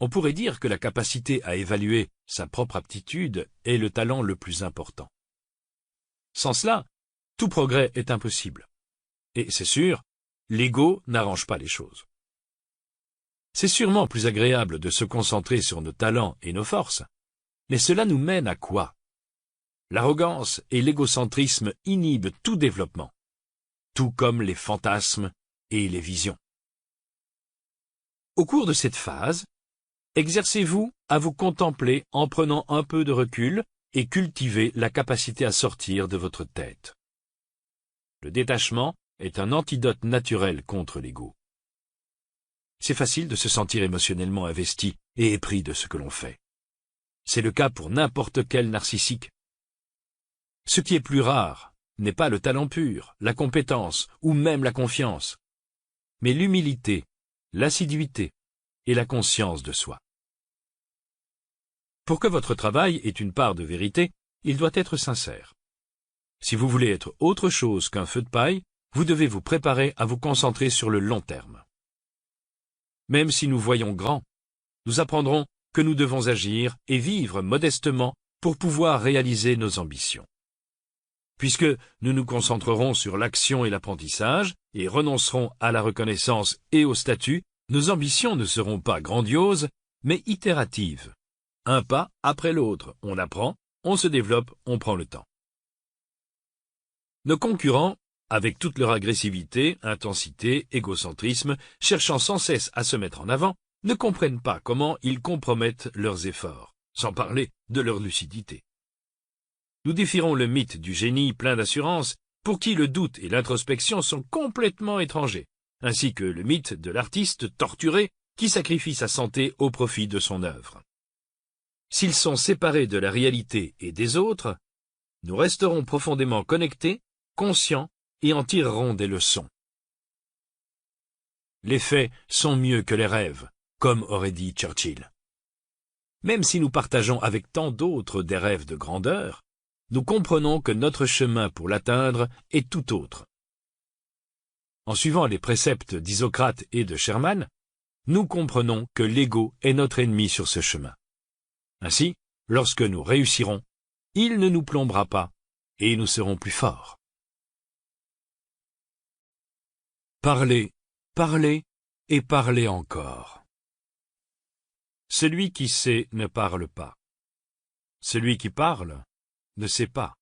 On pourrait dire que la capacité à évaluer sa propre aptitude est le talent le plus important. Sans cela, tout progrès est impossible. Et c'est sûr, l'ego n'arrange pas les choses. C'est sûrement plus agréable de se concentrer sur nos talents et nos forces, mais cela nous mène à quoi? L'arrogance et l'égocentrisme inhibent tout développement, tout comme les fantasmes et les visions. Au cours de cette phase, exercez-vous à vous contempler en prenant un peu de recul et cultivez la capacité à sortir de votre tête. Le détachement est un antidote naturel contre l'ego. C'est facile de se sentir émotionnellement investi et épris de ce que l'on fait. C'est le cas pour n'importe quel narcissique. Ce qui est plus rare n'est pas le talent pur, la compétence ou même la confiance, mais l'humilité, l'assiduité et la conscience de soi. Pour que votre travail ait une part de vérité, il doit être sincère. Si vous voulez être autre chose qu'un feu de paille, vous devez vous préparer à vous concentrer sur le long terme. Même si nous voyons grand, nous apprendrons que nous devons agir et vivre modestement pour pouvoir réaliser nos ambitions. Puisque nous nous concentrerons sur l'action et l'apprentissage et renoncerons à la reconnaissance et au statut, nos ambitions ne seront pas grandioses, mais itératives. Un pas après l'autre, on apprend, on se développe, on prend le temps. Nos concurrents, avec toute leur agressivité, intensité, égocentrisme, cherchant sans cesse à se mettre en avant, ne comprennent pas comment ils compromettent leurs efforts, sans parler de leur lucidité. Nous défierons le mythe du génie plein d'assurance, pour qui le doute et l'introspection sont complètement étrangers, ainsi que le mythe de l'artiste torturé qui sacrifie sa santé au profit de son œuvre. S'ils sont séparés de la réalité et des autres, nous resterons profondément connectés, conscients et en tirerons des leçons. Les faits sont mieux que les rêves, comme aurait dit Churchill. Même si nous partageons avec tant d'autres des rêves de grandeur, nous comprenons que notre chemin pour l'atteindre est tout autre. En suivant les préceptes d'Isocrate et de Sherman, nous comprenons que l'ego est notre ennemi sur ce chemin. Ainsi, lorsque nous réussirons, il ne nous plombera pas et nous serons plus forts. Parlez, parlez et parlez encore. Celui qui sait ne parle pas. Celui qui parle ne sait pas.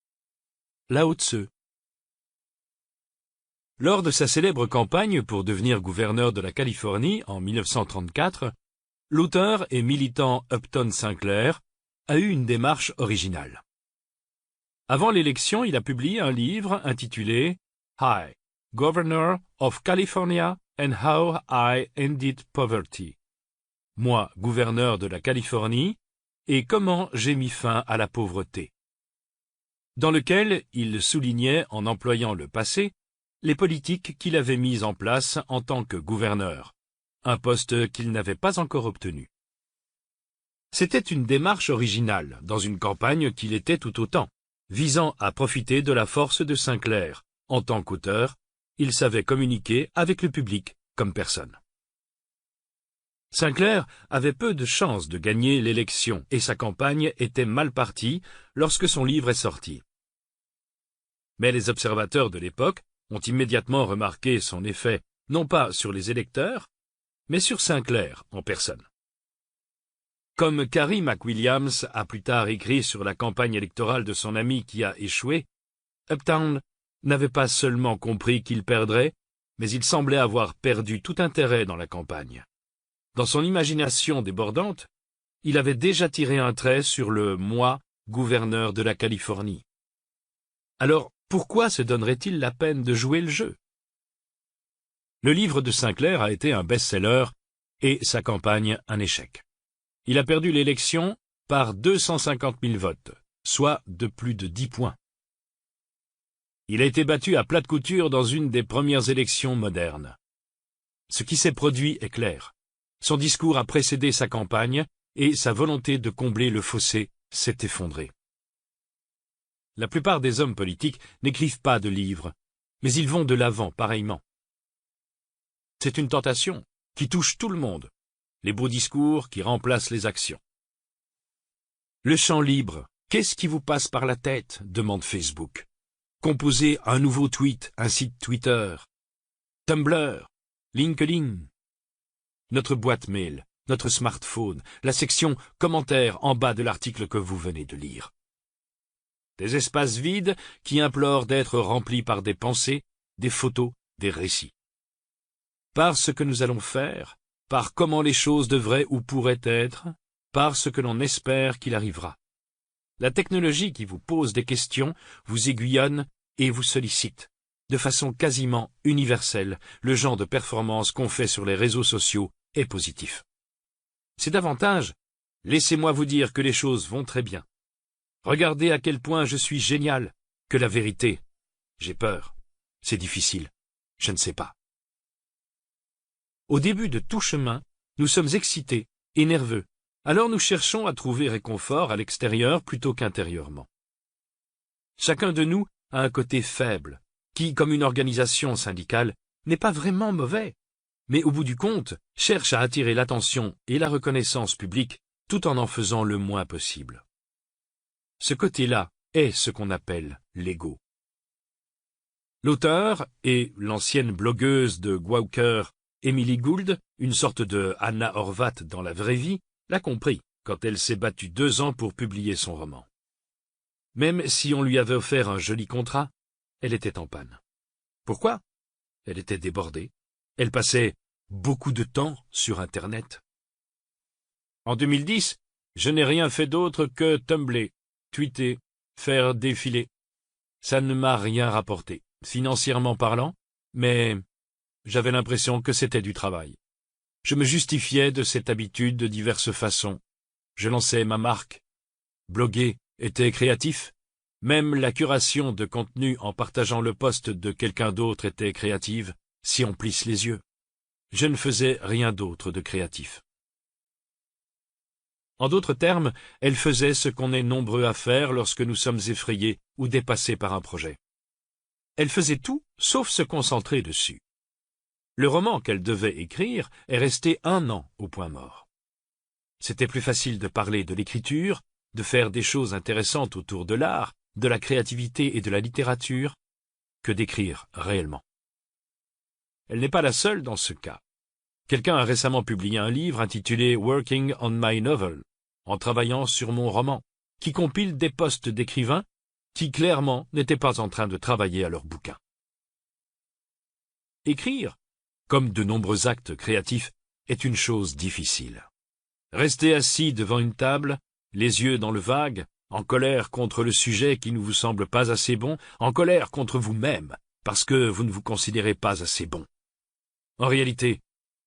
Lao Tse. Lors de sa célèbre campagne pour devenir gouverneur de la Californie en 1934, l'auteur et militant Upton Sinclair a eu une démarche originale. Avant l'élection, il a publié un livre intitulé « Hi, Governor of California and How I Ended Poverty ». Moi, gouverneur de la Californie, et comment j'ai mis fin à la pauvreté, dans lequel il soulignait, en employant le passé, les politiques qu'il avait mises en place en tant que gouverneur, un poste qu'il n'avait pas encore obtenu. C'était une démarche originale, dans une campagne qu'il était tout autant, visant à profiter de la force de Sinclair. En tant qu'auteur, il savait communiquer avec le public comme personne. Sinclair avait peu de chances de gagner l'élection et sa campagne était mal partie lorsque son livre est sorti. Mais les observateurs de l'époque ont immédiatement remarqué son effet, non pas sur les électeurs, mais sur Sinclair en personne. Comme Carey McWilliams a plus tard écrit sur la campagne électorale de son ami qui a échoué, Upton n'avait pas seulement compris qu'il perdrait, mais il semblait avoir perdu tout intérêt dans la campagne. Dans son imagination débordante, il avait déjà tiré un trait sur le « moi » gouverneur de la Californie. Alors, pourquoi se donnerait-il la peine de jouer le jeu? Le livre de Sinclair a été un best-seller et sa campagne un échec. Il a perdu l'élection par 250 000 votes, soit de plus de 10 points. Il a été battu à plate couture dans une des premières élections modernes. Ce qui s'est produit est clair. Son discours a précédé sa campagne et sa volonté de combler le fossé s'est effondrée. La plupart des hommes politiques n'écrivent pas de livres, mais ils vont de l'avant pareillement. C'est une tentation qui touche tout le monde, les beaux discours qui remplacent les actions. Le champ libre, qu'est-ce qui vous passe par la tête? Demande Facebook. Composer un nouveau tweet, un site Twitter, Tumblr, LinkedIn, notre boîte mail, notre smartphone, la section commentaires en bas de l'article que vous venez de lire. Des espaces vides qui implorent d'être remplis par des pensées, des photos, des récits. Par ce que nous allons faire, par comment les choses devraient ou pourraient être, par ce que l'on espère qu'il arrivera. La technologie qui vous pose des questions vous aiguillonne et vous sollicite, de façon quasiment universelle. Le genre de performance qu'on fait sur les réseaux sociaux est positif. C'est davantage « laissez-moi vous dire que les choses vont très bien. Regardez à quel point je suis génial, que la vérité, j'ai peur, c'est difficile, je ne sais pas. » Au début de tout chemin, nous sommes excités et nerveux, alors nous cherchons à trouver réconfort à l'extérieur plutôt qu'intérieurement. Chacun de nous a un côté faible, qui, comme une organisation syndicale, n'est pas vraiment mauvais, mais au bout du compte, cherche à attirer l'attention et la reconnaissance publique tout en faisant le moins possible. Ce côté-là est ce qu'on appelle l'ego. L'auteur et l'ancienne blogueuse de Gawker, Emily Gould, une sorte de Anna Horvath dans la vraie vie, l'a compris quand elle s'est battue 2 ans pour publier son roman. Même si on lui avait offert un joli contrat, elle était en panne. Pourquoi? Elle était débordée. Elle passait beaucoup de temps sur Internet. En 2010, je n'ai rien fait d'autre que tumbler, tweeter, faire défiler. Ça ne m'a rien rapporté, financièrement parlant, mais j'avais l'impression que c'était du travail. Je me justifiais de cette habitude de diverses façons. Je lançais ma marque. Bloguer était créatif. Même la curation de contenu en partageant le post de quelqu'un d'autre était créative, si on plisse les yeux. Je ne faisais rien d'autre de créatif. En d'autres termes, elle faisait ce qu'on est nombreux à faire lorsque nous sommes effrayés ou dépassés par un projet. Elle faisait tout, sauf se concentrer dessus. Le roman qu'elle devait écrire est resté 1 an au point mort. C'était plus facile de parler de l'écriture, de faire des choses intéressantes autour de l'art, de la créativité et de la littérature, que d'écrire réellement. Elle n'est pas la seule dans ce cas. Quelqu'un a récemment publié un livre intitulé « Working on my novel », en travaillant sur mon roman, qui compile des posts d'écrivains qui clairement n'étaient pas en train de travailler à leur bouquin. Écrire, comme de nombreux actes créatifs, est une chose difficile. Rester assis devant une table, les yeux dans le vague, en colère contre le sujet qui ne vous semble pas assez bon, en colère contre vous-même, parce que vous ne vous considérez pas assez bon. En réalité,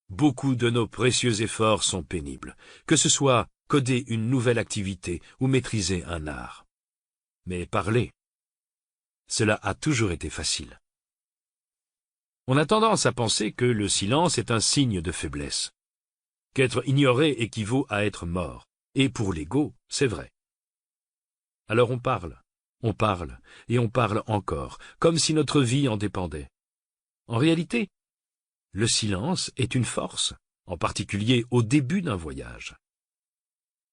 beaucoup de nos précieux efforts sont pénibles, que ce soit coder une nouvelle activité ou maîtriser un art. Mais parler, cela a toujours été facile. On a tendance à penser que le silence est un signe de faiblesse, qu'être ignoré équivaut à être mort, et pour l'ego, c'est vrai. Alors on parle et on parle encore, comme si notre vie en dépendait. En réalité, le silence est une force, en particulier au début d'un voyage.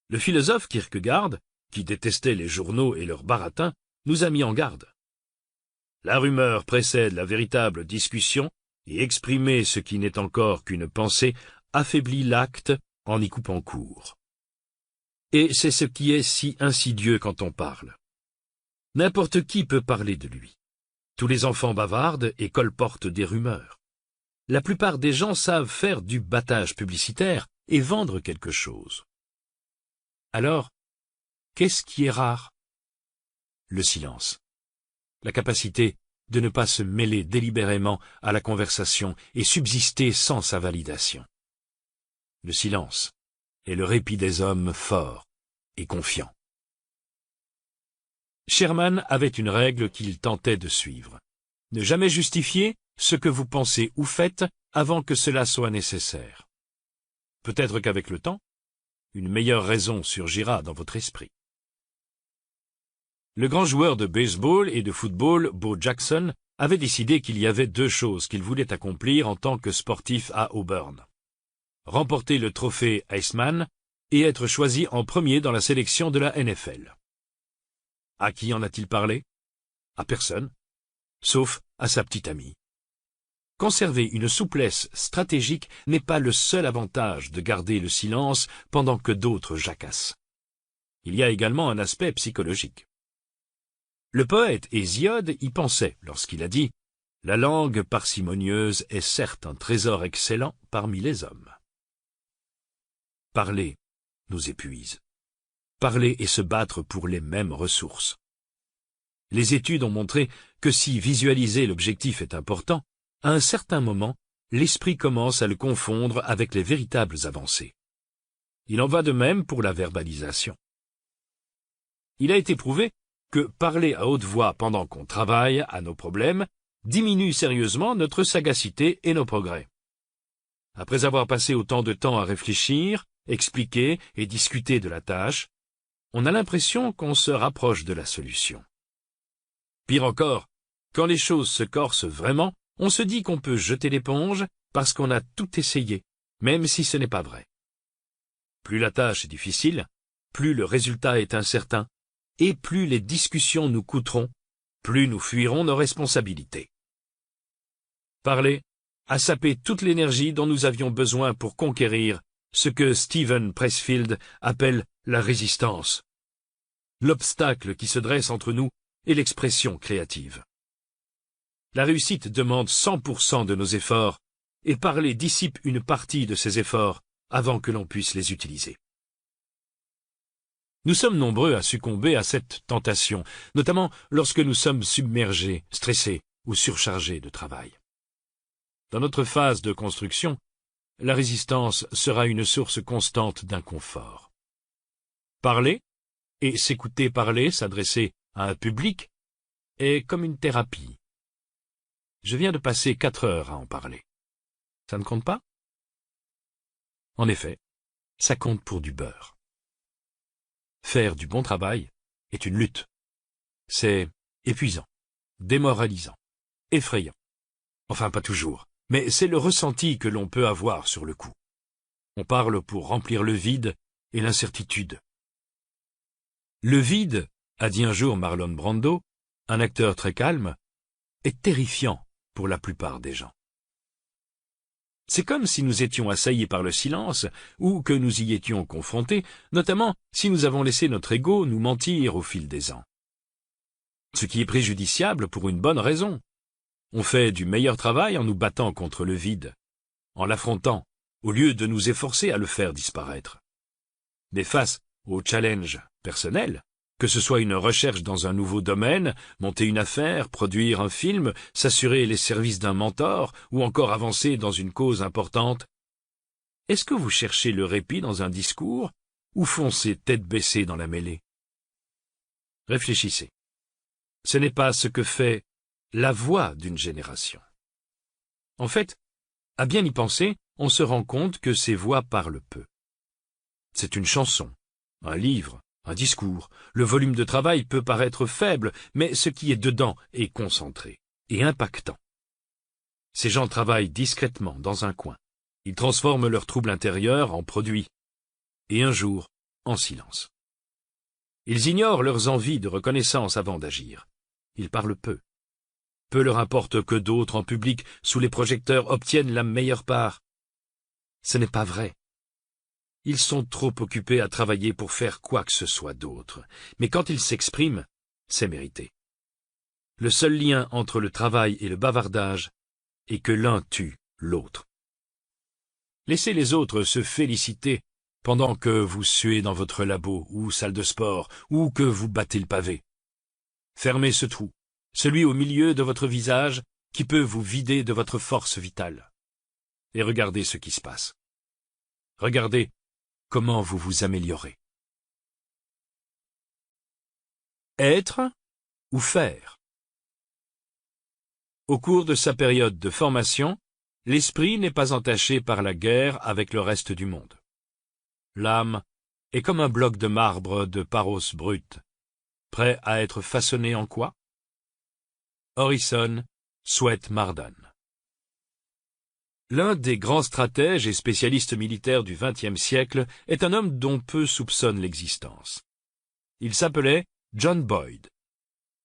Le philosophe Kierkegaard, qui détestait les journaux et leurs baratins, nous a mis en garde. La rumeur précède la véritable discussion, et exprimer ce qui n'est encore qu'une pensée affaiblit l'acte en y coupant court. Et c'est ce qui est si insidieux quand on parle. N'importe qui peut parler de lui. Tous les enfants bavardent et colportent des rumeurs. La plupart des gens savent faire du battage publicitaire et vendre quelque chose. Alors, qu'est-ce qui est rare? Le silence. La capacité de ne pas se mêler délibérément à la conversation et subsister sans sa validation. Le silence est le répit des hommes forts et confiants. Sherman avait une règle qu'il tentait de suivre. Ne jamais justifier ce que vous pensez ou faites avant que cela soit nécessaire. Peut-être qu'avec le temps, une meilleure raison surgira dans votre esprit. Le grand joueur de baseball et de football, Bo Jackson, avait décidé qu'il y avait 2 choses qu'il voulait accomplir en tant que sportif à Auburn. Remporter le trophée Heisman et être choisi en premier dans la sélection de la NFL. À qui en a-t-il parlé? À personne, sauf à sa petite amie. Conserver une souplesse stratégique n'est pas le seul avantage de garder le silence pendant que d'autres jacassent. Il y a également un aspect psychologique. Le poète Hésiode y pensait lorsqu'il a dit « La langue parcimonieuse est certes un trésor excellent parmi les hommes. » Parler nous épuise. Parler et se battre pour les mêmes ressources. Les études ont montré que si visualiser l'objectif est important, à un certain moment, l'esprit commence à le confondre avec les véritables avancées. Il en va de même pour la verbalisation. Il a été prouvé que parler à haute voix pendant qu'on travaille à nos problèmes diminue sérieusement notre sagacité et nos progrès. Après avoir passé autant de temps à réfléchir, expliquer et discuter de la tâche, on a l'impression qu'on se rapproche de la solution. Pire encore, quand les choses se corsent vraiment, on se dit qu'on peut jeter l'éponge parce qu'on a tout essayé, même si ce n'est pas vrai. Plus la tâche est difficile, plus le résultat est incertain, et plus les discussions nous coûteront, plus nous fuirons nos responsabilités. Parler a sapé toute l'énergie dont nous avions besoin pour conquérir ce que Steven Pressfield appelle la résistance, l'obstacle qui se dresse entre nous et l'expression créative. La réussite demande 100% de nos efforts, et parler dissipe une partie de ces efforts avant que l'on puisse les utiliser. Nous sommes nombreux à succomber à cette tentation, notamment lorsque nous sommes submergés, stressés ou surchargés de travail. Dans notre phase de construction, la résistance sera une source constante d'inconfort. Parler, et s'écouter parler, s'adresser à un public, est comme une thérapie. Je viens de passer 4 heures à en parler. Ça ne compte pas? En effet, ça compte pour du beurre. Faire du bon travail est une lutte. C'est épuisant, démoralisant, effrayant. Enfin, pas toujours, mais c'est le ressenti que l'on peut avoir sur le coup. On parle pour remplir le vide et l'incertitude. Le vide, a dit un jour Marlon Brando, un acteur très calme, est terrifiant pour la plupart des gens. C'est comme si nous étions assaillis par le silence, ou que nous y étions confrontés, notamment si nous avons laissé notre ego nous mentir au fil des ans. Ce qui est préjudiciable pour une bonne raison. On fait du meilleur travail en nous battant contre le vide, en l'affrontant, au lieu de nous efforcer à le faire disparaître. Mais face au challenge personnel, que ce soit une recherche dans un nouveau domaine, monter une affaire, produire un film, s'assurer les services d'un mentor ou encore avancer dans une cause importante, est-ce que vous cherchez le répit dans un discours ou foncez tête baissée dans la mêlée? Réfléchissez. Ce n'est pas ce que fait la voix d'une génération. En fait, à bien y penser, on se rend compte que ces voix parlent peu. C'est une chanson, un livre, un discours. Le volume de travail peut paraître faible, mais ce qui est dedans est concentré et impactant. Ces gens travaillent discrètement dans un coin. Ils transforment leur trouble intérieur en produit, et un jour, en silence. Ils ignorent leurs envies de reconnaissance avant d'agir. Ils parlent peu. Peu leur importe que d'autres en public, sous les projecteurs, obtiennent la meilleure part. Ce n'est pas vrai. Ils sont trop occupés à travailler pour faire quoi que ce soit d'autre. Mais quand ils s'expriment, c'est mérité. le seul lien entre le travail et le bavardage est que l'un tue l'autre. Laissez les autres se féliciter pendant que vous suez dans votre labo ou salle de sport ou que vous battez le pavé. Fermez ce trou, celui au milieu de votre visage qui peut vous vider de votre force vitale. Et regardez ce qui se passe. Regardez comment vous vous améliorez. Être ou faire? Au cours de sa période de formation, l'esprit n'est pas entaché par la guerre avec le reste du monde. L'âme est comme un bloc de marbre de Paros brut, prêt à être façonné en quoi? Orison Swett Marden. L'un des grands stratèges et spécialistes militaires du XXe siècle est un homme dont peu soupçonnent l'existence. Il s'appelait John Boyd.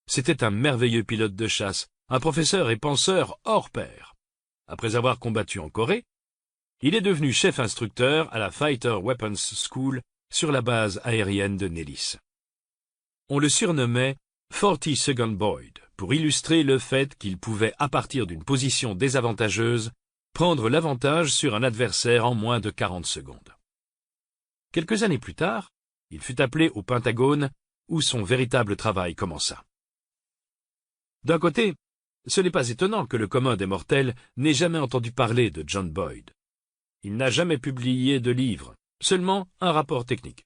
C'était un merveilleux pilote de chasse, un professeur et penseur hors pair. Après avoir combattu en Corée, il est devenu chef instructeur à la Fighter Weapons School sur la base aérienne de Nellis. On le surnommait 40-Second Boyd pour illustrer le fait qu'il pouvait, à partir d'une position désavantageuse, prendre l'avantage sur un adversaire en moins de 40 secondes. Quelques années plus tard, il fut appelé au Pentagone où son véritable travail commença. D'un côté, ce n'est pas étonnant que le commun des mortels n'ait jamais entendu parler de John Boyd. Il n'a jamais publié de livre, seulement un rapport technique.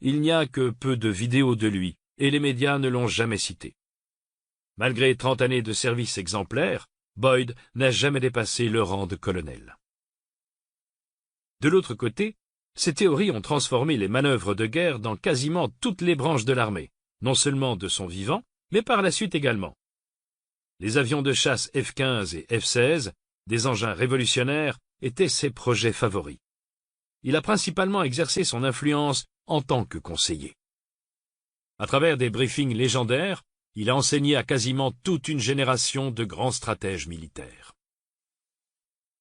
Il n'y a que peu de vidéos de lui, et les médias ne l'ont jamais cité. Malgré 30 années de service exemplaire, Boyd n'a jamais dépassé le rang de colonel. De l'autre côté, ces théories ont transformé les manœuvres de guerre dans quasiment toutes les branches de l'armée, non seulement de son vivant, mais par la suite également. Les avions de chasse F-15 et F-16, des engins révolutionnaires, étaient ses projets favoris. Il a principalement exercé son influence en tant que conseiller. À travers des briefings légendaires, il a enseigné à quasiment toute une génération de grands stratèges militaires.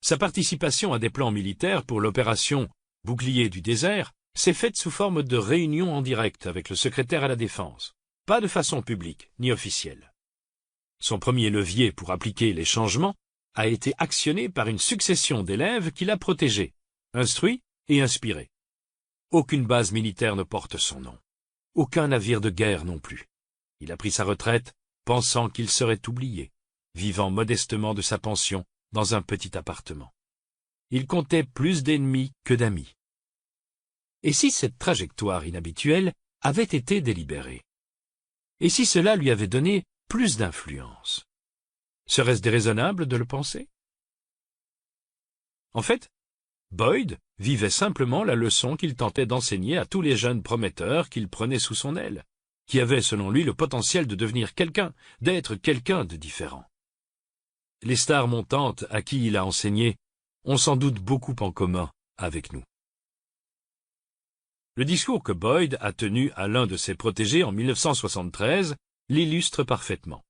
Sa participation à des plans militaires pour l'opération Bouclier du désert s'est faite sous forme de réunions en direct avec le secrétaire à la Défense, pas de façon publique ni officielle. Son premier levier pour appliquer les changements a été actionné par une succession d'élèves qu'il a protégés, instruits et inspirés. Aucune base militaire ne porte son nom. Aucun navire de guerre non plus. Il a pris sa retraite, pensant qu'il serait oublié, vivant modestement de sa pension dans un petit appartement. Il comptait plus d'ennemis que d'amis. Et si cette trajectoire inhabituelle avait été délibérée? Et si cela lui avait donné plus d'influence? Serait-ce déraisonnable de le penser? En fait, Boyd vivait simplement la leçon qu'il tentait d'enseigner à tous les jeunes prometteurs qu'il prenait sous son aile, qui avaient selon lui le potentiel de devenir quelqu'un, d'être quelqu'un de différent. Les stars montantes à qui il a enseigné ont sans doute beaucoup en commun avec nous. Le discours que Boyd a tenu à l'un de ses protégés en 1973 l'illustre parfaitement.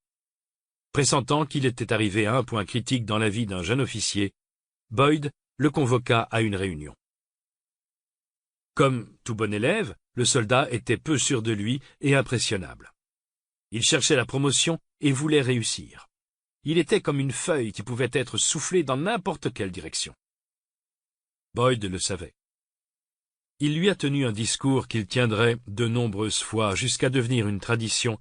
Pressentant qu'il était arrivé à un point critique dans la vie d'un jeune officier, Boyd le convoqua à une réunion. Comme tout bon élève, le soldat était peu sûr de lui et impressionnable. Il cherchait la promotion et voulait réussir. Il était comme une feuille qui pouvait être soufflée dans n'importe quelle direction. Boyd le savait. Il lui a tenu un discours qu'il tiendrait de nombreuses fois jusqu'à devenir une tradition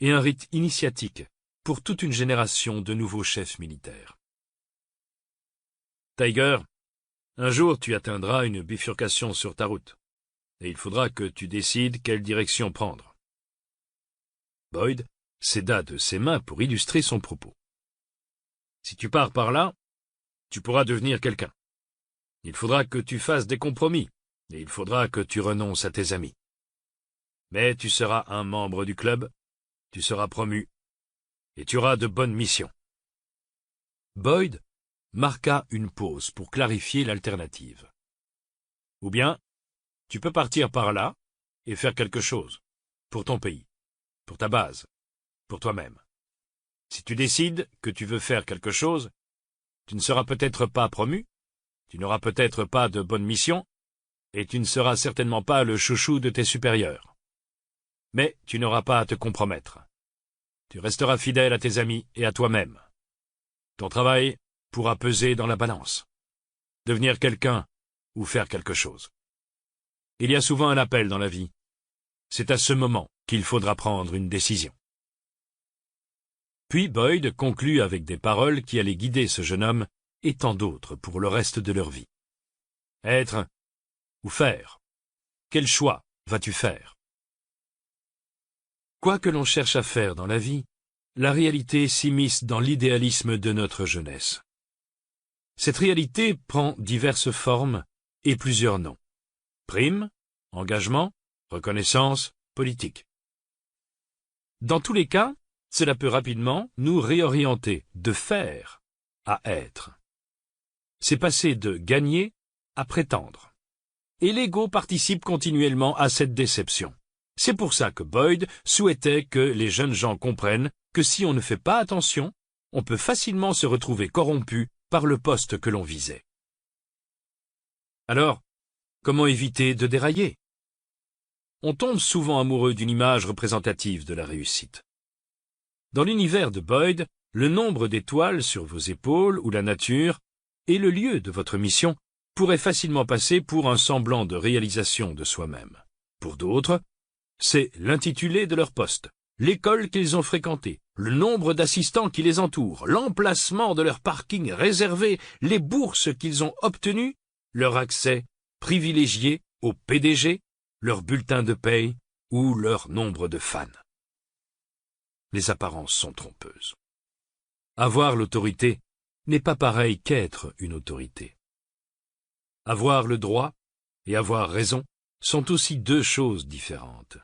et un rite initiatique pour toute une génération de nouveaux chefs militaires. Tiger, un jour tu atteindras une bifurcation sur ta route, et il faudra que tu décides quelle direction prendre. Boyd s'aida de ses mains pour illustrer son propos. Si tu pars par là, tu pourras devenir quelqu'un. Il faudra que tu fasses des compromis, et il faudra que tu renonces à tes amis. Mais tu seras un membre du club, tu seras promu, et tu auras de bonnes missions. Boyd marqua une pause pour clarifier l'alternative. Ou bien, tu peux partir par là et faire quelque chose, pour ton pays, pour ta base, pour toi-même. Si tu décides que tu veux faire quelque chose, tu ne seras peut-être pas promu, tu n'auras peut-être pas de bonnes missions, et tu ne seras certainement pas le chouchou de tes supérieurs. Mais tu n'auras pas à te compromettre. Tu resteras fidèle à tes amis et à toi-même. Ton travail pourra peser dans la balance. Devenir quelqu'un ou faire quelque chose. Il y a souvent un appel dans la vie. C'est à ce moment qu'il faudra prendre une décision. Puis Boyd conclut avec des paroles qui allaient guider ce jeune homme et tant d'autres pour le reste de leur vie. Être ou faire? Quel choix vas-tu faire? Quoi que l'on cherche à faire dans la vie, la réalité s'immisce dans l'idéalisme de notre jeunesse. Cette réalité prend diverses formes et plusieurs noms. Prime, engagement, reconnaissance, politique. Dans tous les cas, cela peut rapidement nous réorienter de faire à être. C'est passer de gagner à prétendre. Et l'ego participe continuellement à cette déception. C'est pour ça que Boyd souhaitait que les jeunes gens comprennent que si on ne fait pas attention, on peut facilement se retrouver corrompu par le poste que l'on visait. Alors, comment éviter de dérailler? On tombe souvent amoureux d'une image représentative de la réussite. Dans l'univers de Boyd, le nombre d'étoiles sur vos épaules ou la nature et le lieu de votre mission pourraient facilement passer pour un semblant de réalisation de soi-même. Pour d'autres, c'est l'intitulé de leur poste, l'école qu'ils ont fréquentée, le nombre d'assistants qui les entourent, l'emplacement de leur parking réservé, les bourses qu'ils ont obtenues, leur accès privilégié au PDG, leur bulletin de paye ou leur nombre de fans. Les apparences sont trompeuses. Avoir l'autorité n'est pas pareil qu'être une autorité. Avoir le droit et avoir raison sont aussi deux choses différentes.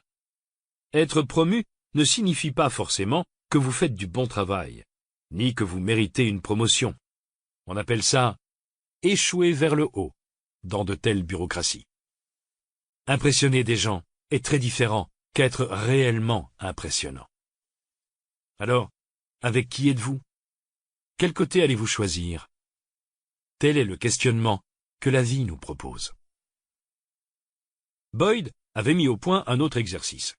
Être promu ne signifie pas forcément que vous faites du bon travail, ni que vous méritez une promotion. On appelle ça échouer vers le haut dans de telles bureaucraties. Impressionner des gens est très différent qu'être réellement impressionnant. Alors, avec qui êtes-vous? Quel côté allez-vous choisir? Tel est le questionnement que la vie nous propose. Boyd avait mis au point un autre exercice.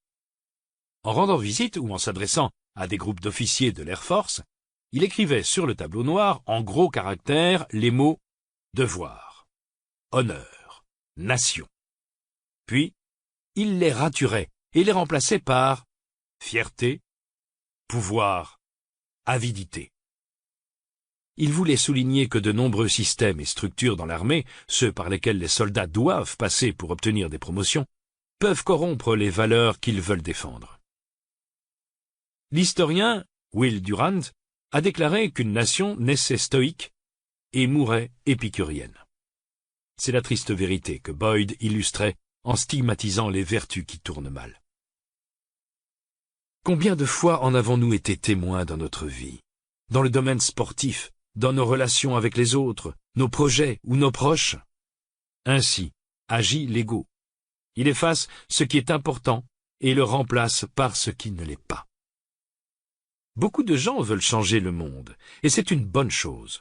En rendant visite ou en s'adressant à des groupes d'officiers de l'Air Force, il écrivait sur le tableau noir en gros caractères les mots « devoir »,« honneur »,« nation ». Puis, il les raturait et les remplaçait par « fierté »,« pouvoir »,« avidité ». Il voulait souligner que de nombreux systèmes et structures dans l'armée, ceux par lesquels les soldats doivent passer pour obtenir des promotions, peuvent corrompre les valeurs qu'ils veulent défendre. L'historien Will Durant a déclaré qu'une nation naissait stoïque et mourait épicurienne. C'est la triste vérité que Boyd illustrait en stigmatisant les vertus qui tournent mal. Combien de fois en avons-nous été témoins dans notre vie, dans le domaine sportif, dans nos relations avec les autres, nos projets ou nos proches? Ainsi agit l'ego. Il efface ce qui est important et le remplace par ce qui ne l'est pas. Beaucoup de gens veulent changer le monde, et c'est une bonne chose.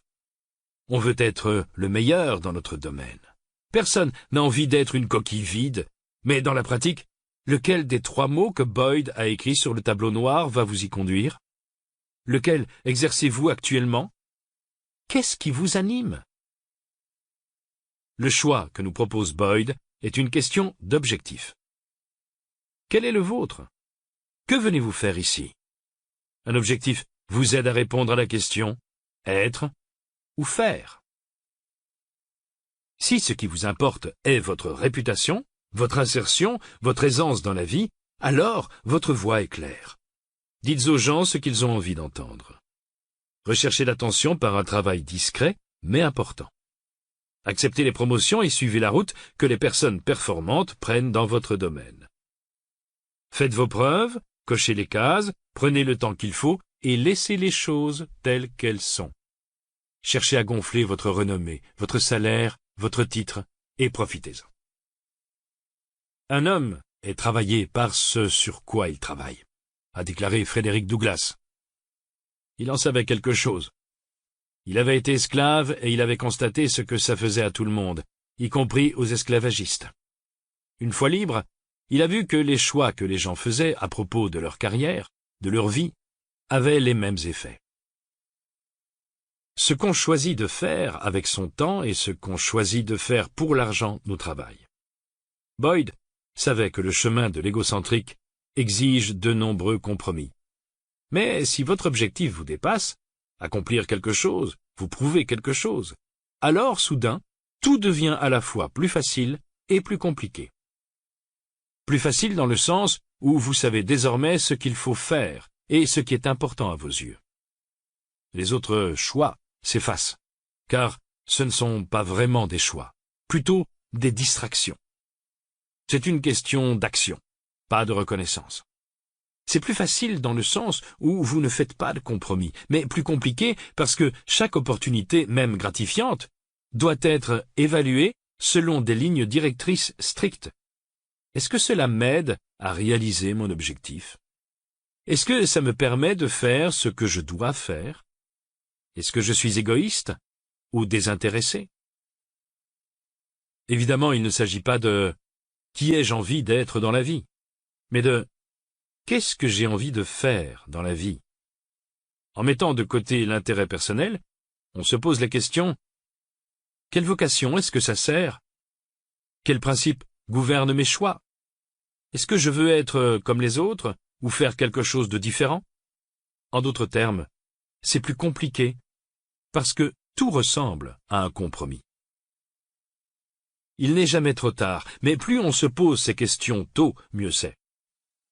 On veut être le meilleur dans notre domaine. Personne n'a envie d'être une coquille vide, mais dans la pratique, lequel des 3 mots que Boyd a écrits sur le tableau noir va vous y conduire? Lequel exercez-vous actuellement? Qu'est-ce qui vous anime? Le choix que nous propose Boyd est une question d'objectif. Quel est le vôtre? Que venez-vous faire ici? Un objectif vous aide à répondre à la question « être » ou « faire ». Si ce qui vous importe est votre réputation, votre insertion, votre aisance dans la vie, alors votre voie est claire. Dites aux gens ce qu'ils ont envie d'entendre. Recherchez l'attention par un travail discret, mais important. Acceptez les promotions et suivez la route que les personnes performantes prennent dans votre domaine. Faites vos preuves, cochez les cases, prenez le temps qu'il faut et laissez les choses telles qu'elles sont. Cherchez à gonfler votre renommée, votre salaire, votre titre et profitez-en. Un homme est travaillé par ce sur quoi il travaille, a déclaré Frédéric Douglass. Il en savait quelque chose. Il avait été esclave et il avait constaté ce que ça faisait à tout le monde, y compris aux esclavagistes. Une fois libre, il a vu que les choix que les gens faisaient à propos de leur carrière, de leur vie, avaient les mêmes effets. Ce qu'on choisit de faire avec son temps et ce qu'on choisit de faire pour l'argent nous travaille. Boyd savait que le chemin de l'égocentrique exige de nombreux compromis. Mais si votre objectif vous dépasse, accomplir quelque chose, vous prouver quelque chose, alors soudain, tout devient à la fois plus facile et plus compliqué. Plus facile dans le sens où vous savez désormais ce qu'il faut faire et ce qui est important à vos yeux. Les autres choix s'effacent, car ce ne sont pas vraiment des choix, plutôt des distractions. C'est une question d'action, pas de reconnaissance. C'est plus facile dans le sens où vous ne faites pas de compromis, mais plus compliqué parce que chaque opportunité, même gratifiante, doit être évaluée selon des lignes directrices strictes. Est-ce que cela m'aide à réaliser mon objectif? Est-ce que ça me permet de faire ce que je dois faire? Est-ce que je suis égoïste ou désintéressé? Évidemment, il ne s'agit pas de « qui ai-je envie d'être dans la vie ?» mais de « qu'est-ce que j'ai envie de faire dans la vie ?» En mettant de côté l'intérêt personnel, on se pose la question « quelle vocation est-ce que ça sert? Quels principes gouvernent mes choix? Est-ce que je veux être comme les autres ou faire quelque chose de différent ?» En d'autres termes, c'est plus compliqué parce que tout ressemble à un compromis. Il n'est jamais trop tard, mais plus on se pose ces questions tôt, mieux c'est.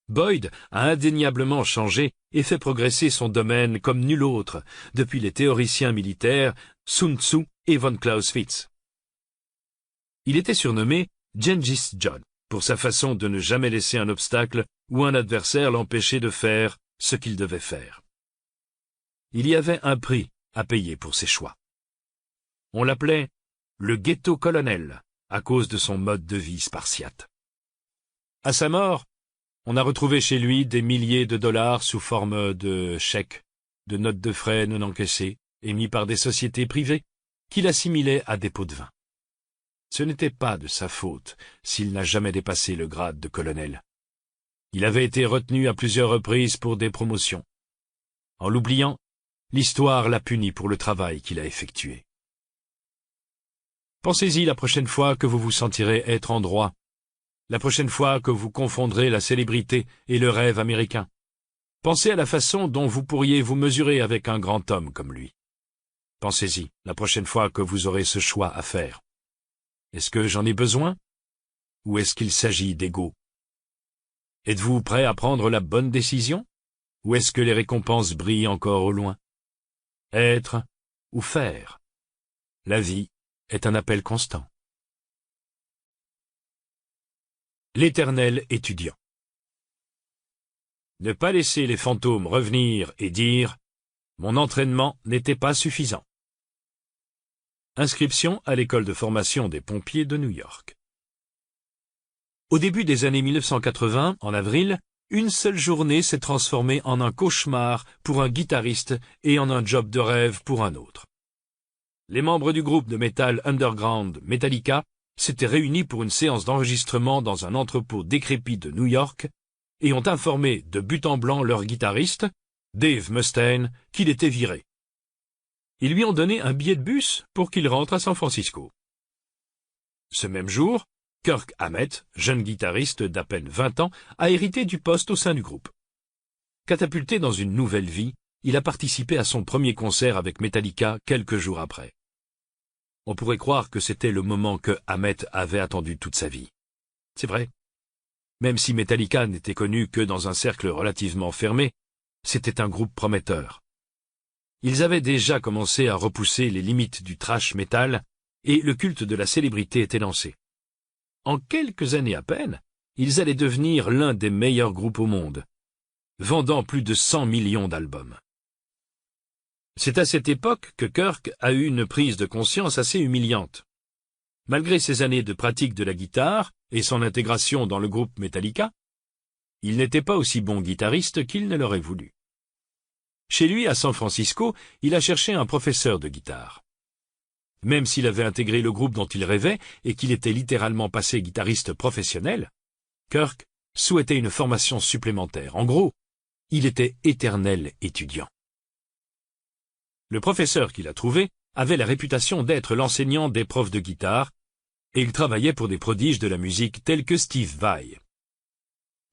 Boyd a indéniablement changé et fait progresser son domaine comme nul autre, depuis les théoriciens militaires Sun Tzu et von Clausewitz. Il était surnommé Genghis John pour sa façon de ne jamais laisser un obstacle ou un adversaire l'empêcher de faire ce qu'il devait faire. Il y avait un prix à payer pour ses choix. On l'appelait le ghetto-colonel à cause de son mode de vie spartiate. À sa mort, on a retrouvé chez lui des milliers de dollars sous forme de chèques, de notes de frais non encaissées, émis par des sociétés privées, qu'il assimilait à des pots de vin. Ce n'était pas de sa faute s'il n'a jamais dépassé le grade de colonel. Il avait été retenu à plusieurs reprises pour des promotions. En l'oubliant, l'histoire l'a puni pour le travail qu'il a effectué. Pensez-y la prochaine fois que vous vous sentirez être en droit, la prochaine fois que vous confondrez la célébrité et le rêve américain. Pensez à la façon dont vous pourriez vous mesurer avec un grand homme comme lui. Pensez-y la prochaine fois que vous aurez ce choix à faire. Est-ce que j'en ai besoin? Ou est-ce qu'il s'agit d'ego? Êtes-vous prêt à prendre la bonne décision? Ou est-ce que les récompenses brillent encore au loin? Être ou faire? La vie est un appel constant. L'éternel étudiant. Ne pas laisser les fantômes revenir et dire « Mon entraînement n'était pas suffisant ». Inscription à l'école de formation des pompiers de New York. Au début des années 1980, en avril, une seule journée s'est transformée en un cauchemar pour un guitariste et en un job de rêve pour un autre. Les membres du groupe de métal underground Metallica s'étaient réunis pour une séance d'enregistrement dans un entrepôt décrépit de New York et ont informé de but en blanc leur guitariste, Dave Mustaine, qu'il était viré. Ils lui ont donné un billet de bus pour qu'il rentre à San Francisco. Ce même jour, Kirk Hammett, jeune guitariste d'à peine 20 ans, a hérité du poste au sein du groupe. Catapulté dans une nouvelle vie, il a participé à son premier concert avec Metallica quelques jours après. On pourrait croire que c'était le moment que Hammett avait attendu toute sa vie. C'est vrai. Même si Metallica n'était connu que dans un cercle relativement fermé, c'était un groupe prometteur. Ils avaient déjà commencé à repousser les limites du thrash metal et le culte de la célébrité était lancé. En quelques années à peine, ils allaient devenir l'un des meilleurs groupes au monde, vendant plus de 100 millions d'albums. C'est à cette époque que Kirk a eu une prise de conscience assez humiliante. Malgré ses années de pratique de la guitare et son intégration dans le groupe Metallica, il n'était pas aussi bon guitariste qu'il ne l'aurait voulu. Chez lui, à San Francisco, il a cherché un professeur de guitare. Même s'il avait intégré le groupe dont il rêvait et qu'il était littéralement passé guitariste professionnel, Kirk souhaitait une formation supplémentaire. En gros, Il était éternel étudiant. Le professeur qu'il a trouvé avait la réputation d'être l'enseignant des profs de guitare, et il travaillait pour des prodiges de la musique tels que Steve Vai.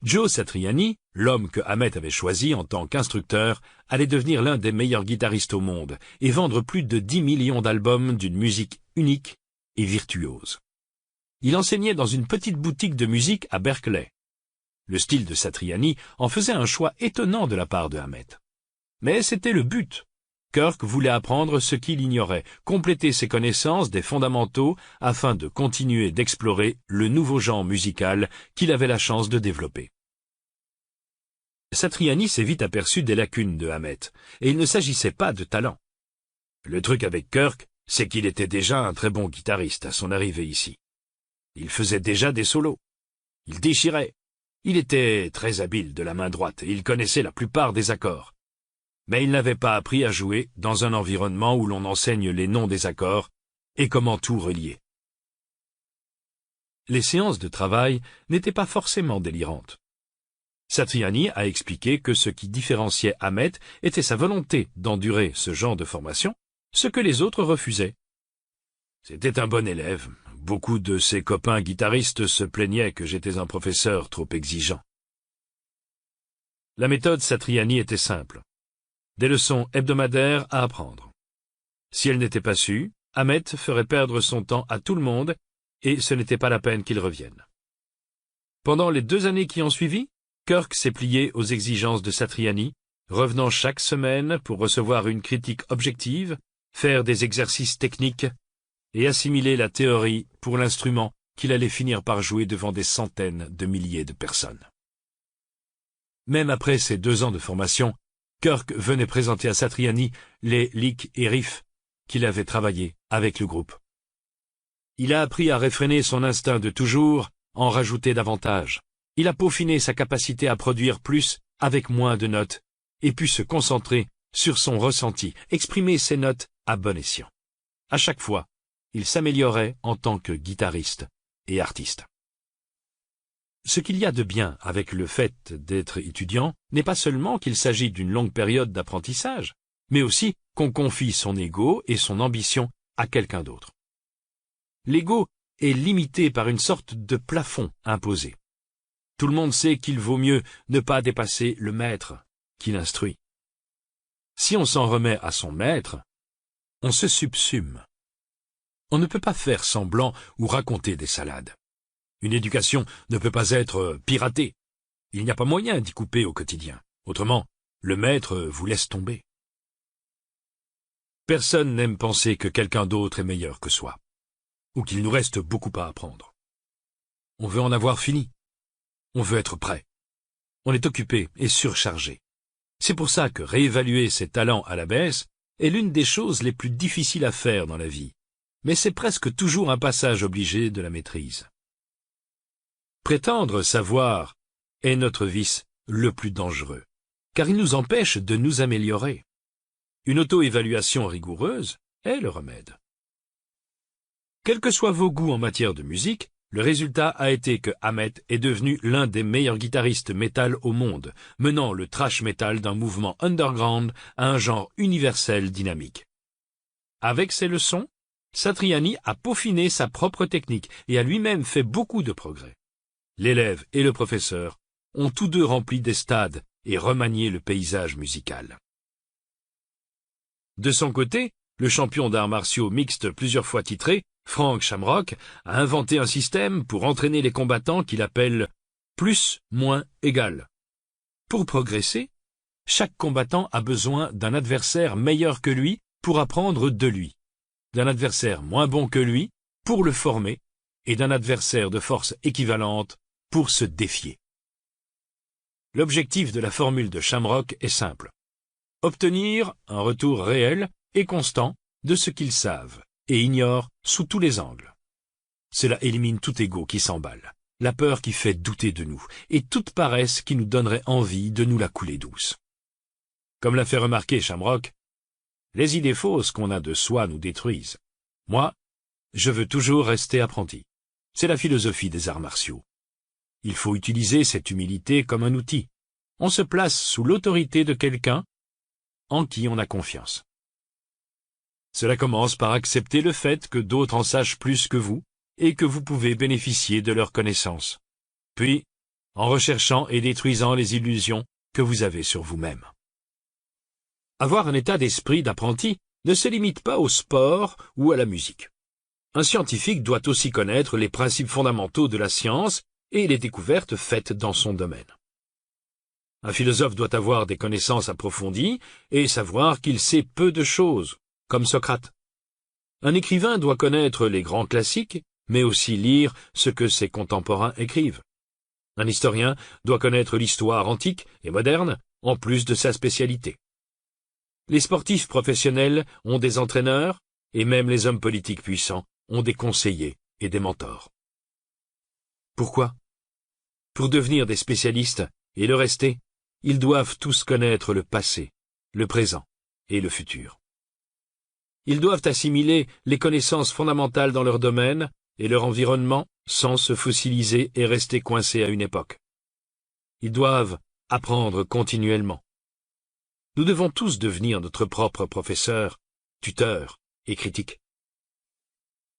Joe Satriani, l'homme que Ahmet avait choisi en tant qu'instructeur, allait devenir l'un des meilleurs guitaristes au monde et vendre plus de 10 millions d'albums d'une musique unique et virtuose. Il enseignait dans une petite boutique de musique à Berkeley. Le style de Satriani en faisait un choix étonnant de la part de Ahmet. Mais c'était le but. Kirk voulait apprendre ce qu'il ignorait, compléter ses connaissances des fondamentaux afin de continuer d'explorer le nouveau genre musical qu'il avait la chance de développer. Satriani s'est vite aperçu des lacunes de Ahmet, et il ne s'agissait pas de talent. Le truc avec Kirk, c'est qu'il était déjà un très bon guitariste à son arrivée ici. Il faisait déjà des solos. Il déchirait. Il était très habile de la main droite et il connaissait la plupart des accords. Mais il n'avait pas appris à jouer dans un environnement où l'on enseigne les noms des accords et comment tout relier. Les séances de travail n'étaient pas forcément délirantes. Satriani a expliqué que ce qui différenciait Ahmet était sa volonté d'endurer ce genre de formation, ce que les autres refusaient. C'était un bon élève. Beaucoup de ses copains guitaristes se plaignaient que j'étais un professeur trop exigeant. La méthode Satriani était simple. Des leçons hebdomadaires à apprendre. Si elles n'étaient pas sues, Ahmet ferait perdre son temps à tout le monde et ce n'était pas la peine qu'il revienne. Pendant les 2 années qui ont suivi, Kirk s'est plié aux exigences de Satriani, revenant chaque semaine pour recevoir une critique objective, faire des exercices techniques et assimiler la théorie pour l'instrument qu'il allait finir par jouer devant des centaines de milliers de personnes. Même après ces 2 ans de formation, Kirk venait présenter à Satriani les licks et riffs qu'il avait travaillés avec le groupe. Il a appris à réfréner son instinct de toujours, en rajouter davantage. Il a peaufiné sa capacité à produire plus avec moins de notes et pu se concentrer sur son ressenti, exprimer ses notes à bon escient. À chaque fois, il s'améliorait en tant que guitariste et artiste. Ce qu'il y a de bien avec le fait d'être étudiant n'est pas seulement qu'il s'agit d'une longue période d'apprentissage, mais aussi qu'on confie son ego et son ambition à quelqu'un d'autre. L'ego est limité par une sorte de plafond imposé. Tout le monde sait qu'il vaut mieux ne pas dépasser le maître qui l'instruit. Si on s'en remet à son maître, on se subsume. On ne peut pas faire semblant ou raconter des salades. Une éducation ne peut pas être piratée. Il n'y a pas moyen d'y couper au quotidien. Autrement, le maître vous laisse tomber. Personne n'aime penser que quelqu'un d'autre est meilleur que soi, ou qu'il nous reste beaucoup à apprendre. On veut en avoir fini. On veut être prêt. On est occupé et surchargé. C'est pour ça que réévaluer ses talents à la baisse est l'une des choses les plus difficiles à faire dans la vie. Mais c'est presque toujours un passage obligé de la maîtrise. Prétendre savoir est notre vice le plus dangereux, car il nous empêche de nous améliorer. Une auto-évaluation rigoureuse est le remède. Quels que soient vos goûts en matière de musique, le résultat a été que Ahmet est devenu l'un des meilleurs guitaristes métal au monde, menant le thrash metal d'un mouvement underground à un genre universel dynamique. Avec ses leçons, Satriani a peaufiné sa propre technique et a lui-même fait beaucoup de progrès. L'élève et le professeur ont tous deux rempli des stades et remanié le paysage musical. De son côté, le champion d'arts martiaux mixtes plusieurs fois titré, Frank Shamrock, a inventé un système pour entraîner les combattants qu'il appelle « plus, moins, égal ». Pour progresser, chaque combattant a besoin d'un adversaire meilleur que lui pour apprendre de lui, d'un adversaire moins bon que lui pour le former et d'un adversaire de force équivalente pour se défier. L'objectif de la formule de Shamrock est simple. Obtenir un retour réel et constant de ce qu'ils savent et ignorent sous tous les angles. Cela élimine tout ego qui s'emballe, la peur qui fait douter de nous et toute paresse qui nous donnerait envie de nous la couler douce. Comme l'a fait remarquer Shamrock, les idées fausses qu'on a de soi nous détruisent. Moi, je veux toujours rester apprenti. C'est la philosophie des arts martiaux. Il faut utiliser cette humilité comme un outil. on se place sous l'autorité de quelqu'un en qui on a confiance. Cela commence par accepter le fait que d'autres en sachent plus que vous et que vous pouvez bénéficier de leurs connaissances. Puis, en recherchant et détruisant les illusions que vous avez sur vous-même. Avoir un état d'esprit d'apprenti ne se limite pas au sport ou à la musique. Un scientifique doit aussi connaître les principes fondamentaux de la science et les découvertes faites dans son domaine. Un philosophe doit avoir des connaissances approfondies et savoir qu'il sait peu de choses, comme Socrate. Un écrivain doit connaître les grands classiques, mais aussi lire ce que ses contemporains écrivent. Un historien doit connaître l'histoire antique et moderne, en plus de sa spécialité. Les sportifs professionnels ont des entraîneurs, et même les hommes politiques puissants ont des conseillers et des mentors. Pourquoi? Pour devenir des spécialistes et le rester, ils doivent tous connaître le passé, le présent et le futur. Ils doivent assimiler les connaissances fondamentales dans leur domaine et leur environnement sans se fossiliser et rester coincés à une époque. Ils doivent apprendre continuellement. Nous devons tous devenir notre propre professeur, tuteur et critique.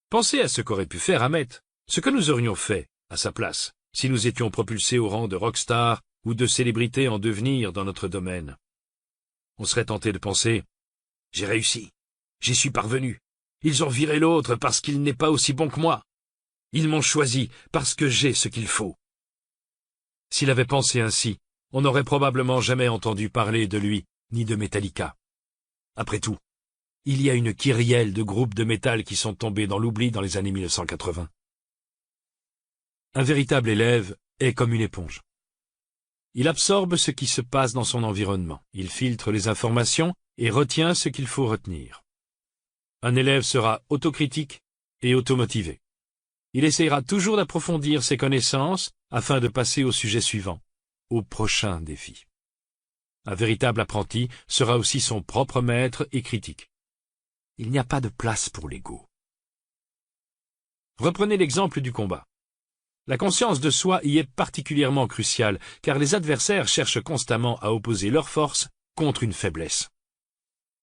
Pensez à ce qu'aurait pu faire Ahmet, ce que nous aurions fait à sa place, si nous étions propulsés au rang de rockstar ou de célébrité en devenir dans notre domaine. On serait tenté de penser « J'ai réussi, j'y suis parvenu, ils ont viré l'autre parce qu'il n'est pas aussi bon que moi. Ils m'ont choisi parce que j'ai ce qu'il faut. » S'il avait pensé ainsi, on n'aurait probablement jamais entendu parler de lui, ni de Metallica. Après tout, il y a une kyrielle de groupes de métal qui sont tombés dans l'oubli dans les années 1980. Un véritable élève est comme une éponge. Il absorbe ce qui se passe dans son environnement, il filtre les informations et retient ce qu'il faut retenir. Un élève sera autocritique et automotivé. Il essayera toujours d'approfondir ses connaissances afin de passer au sujet suivant, au prochain défi. Un véritable apprenti sera aussi son propre maître et critique. Il n'y a pas de place pour l'ego. Reprenez l'exemple du combat. La conscience de soi y est particulièrement cruciale, car les adversaires cherchent constamment à opposer leur force contre une faiblesse.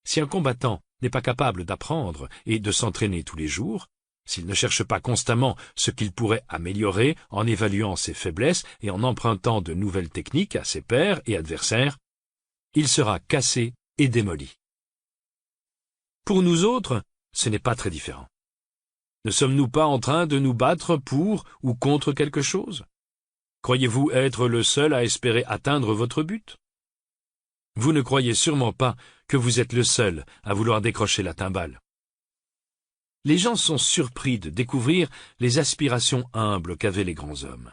Si un combattant n'est pas capable d'apprendre et de s'entraîner tous les jours, s'il ne cherche pas constamment ce qu'il pourrait améliorer en évaluant ses faiblesses et en empruntant de nouvelles techniques à ses pairs et adversaires, il sera cassé et démoli. Pour nous autres, ce n'est pas très différent. Ne sommes-nous pas en train de nous battre pour ou contre quelque chose? Croyez-vous être le seul à espérer atteindre votre but? Vous ne croyez sûrement pas que vous êtes le seul à vouloir décrocher la timbale. Les gens sont surpris de découvrir les aspirations humbles qu'avaient les grands hommes.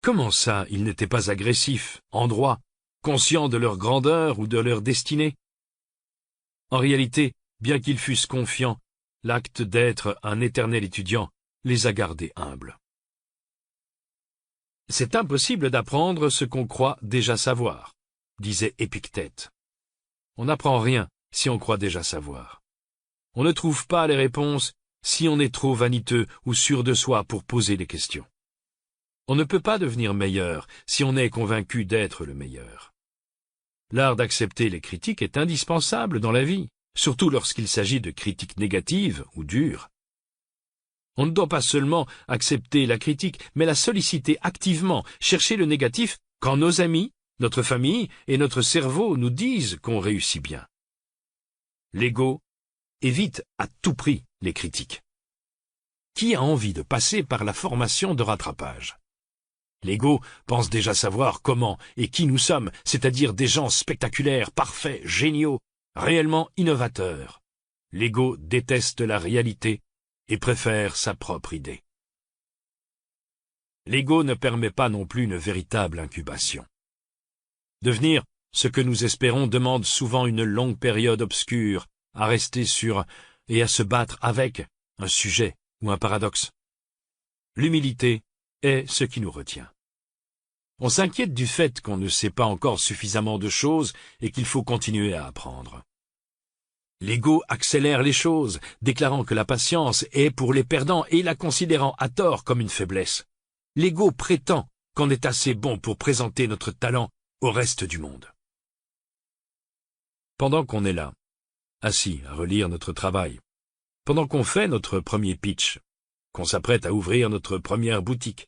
Comment ça, ils n'étaient pas agressifs, en droit, conscients de leur grandeur ou de leur destinée? En réalité, bien qu'ils fussent confiants, l'acte d'être un éternel étudiant les a gardés humbles. C'est impossible d'apprendre ce qu'on croit déjà savoir, disait Épictète. On n'apprend rien si on croit déjà savoir. On ne trouve pas les réponses si on est trop vaniteux ou sûr de soi pour poser des questions. On ne peut pas devenir meilleur si on est convaincu d'être le meilleur. L'art d'accepter les critiques est indispensable dans la vie, surtout lorsqu'il s'agit de critiques négatives ou dures. On ne doit pas seulement accepter la critique, mais la solliciter activement, chercher le négatif quand nos amis, notre famille et notre cerveau nous disent qu'on réussit bien. L'ego évite à tout prix les critiques. Qui a envie de passer par la formation de rattrapage? L'ego pense déjà savoir comment et qui nous sommes, c'est-à-dire des gens spectaculaires, parfaits, géniaux, réellement innovateurs. L'ego déteste la réalité et préfère sa propre idée. L'ego ne permet pas non plus une véritable incubation. Devenir ce que nous espérons demande souvent une longue période obscure à rester sur et à se battre avec un sujet ou un paradoxe. L'humilité est ce qui nous retient. On s'inquiète du fait qu'on ne sait pas encore suffisamment de choses et qu'il faut continuer à apprendre. L'ego accélère les choses, déclarant que la patience est pour les perdants et la considérant à tort comme une faiblesse. L'ego prétend qu'on est assez bon pour présenter notre talent au reste du monde. Pendant qu'on est là, assis à relire notre travail, pendant qu'on fait notre premier pitch, qu'on s'apprête à ouvrir notre première boutique,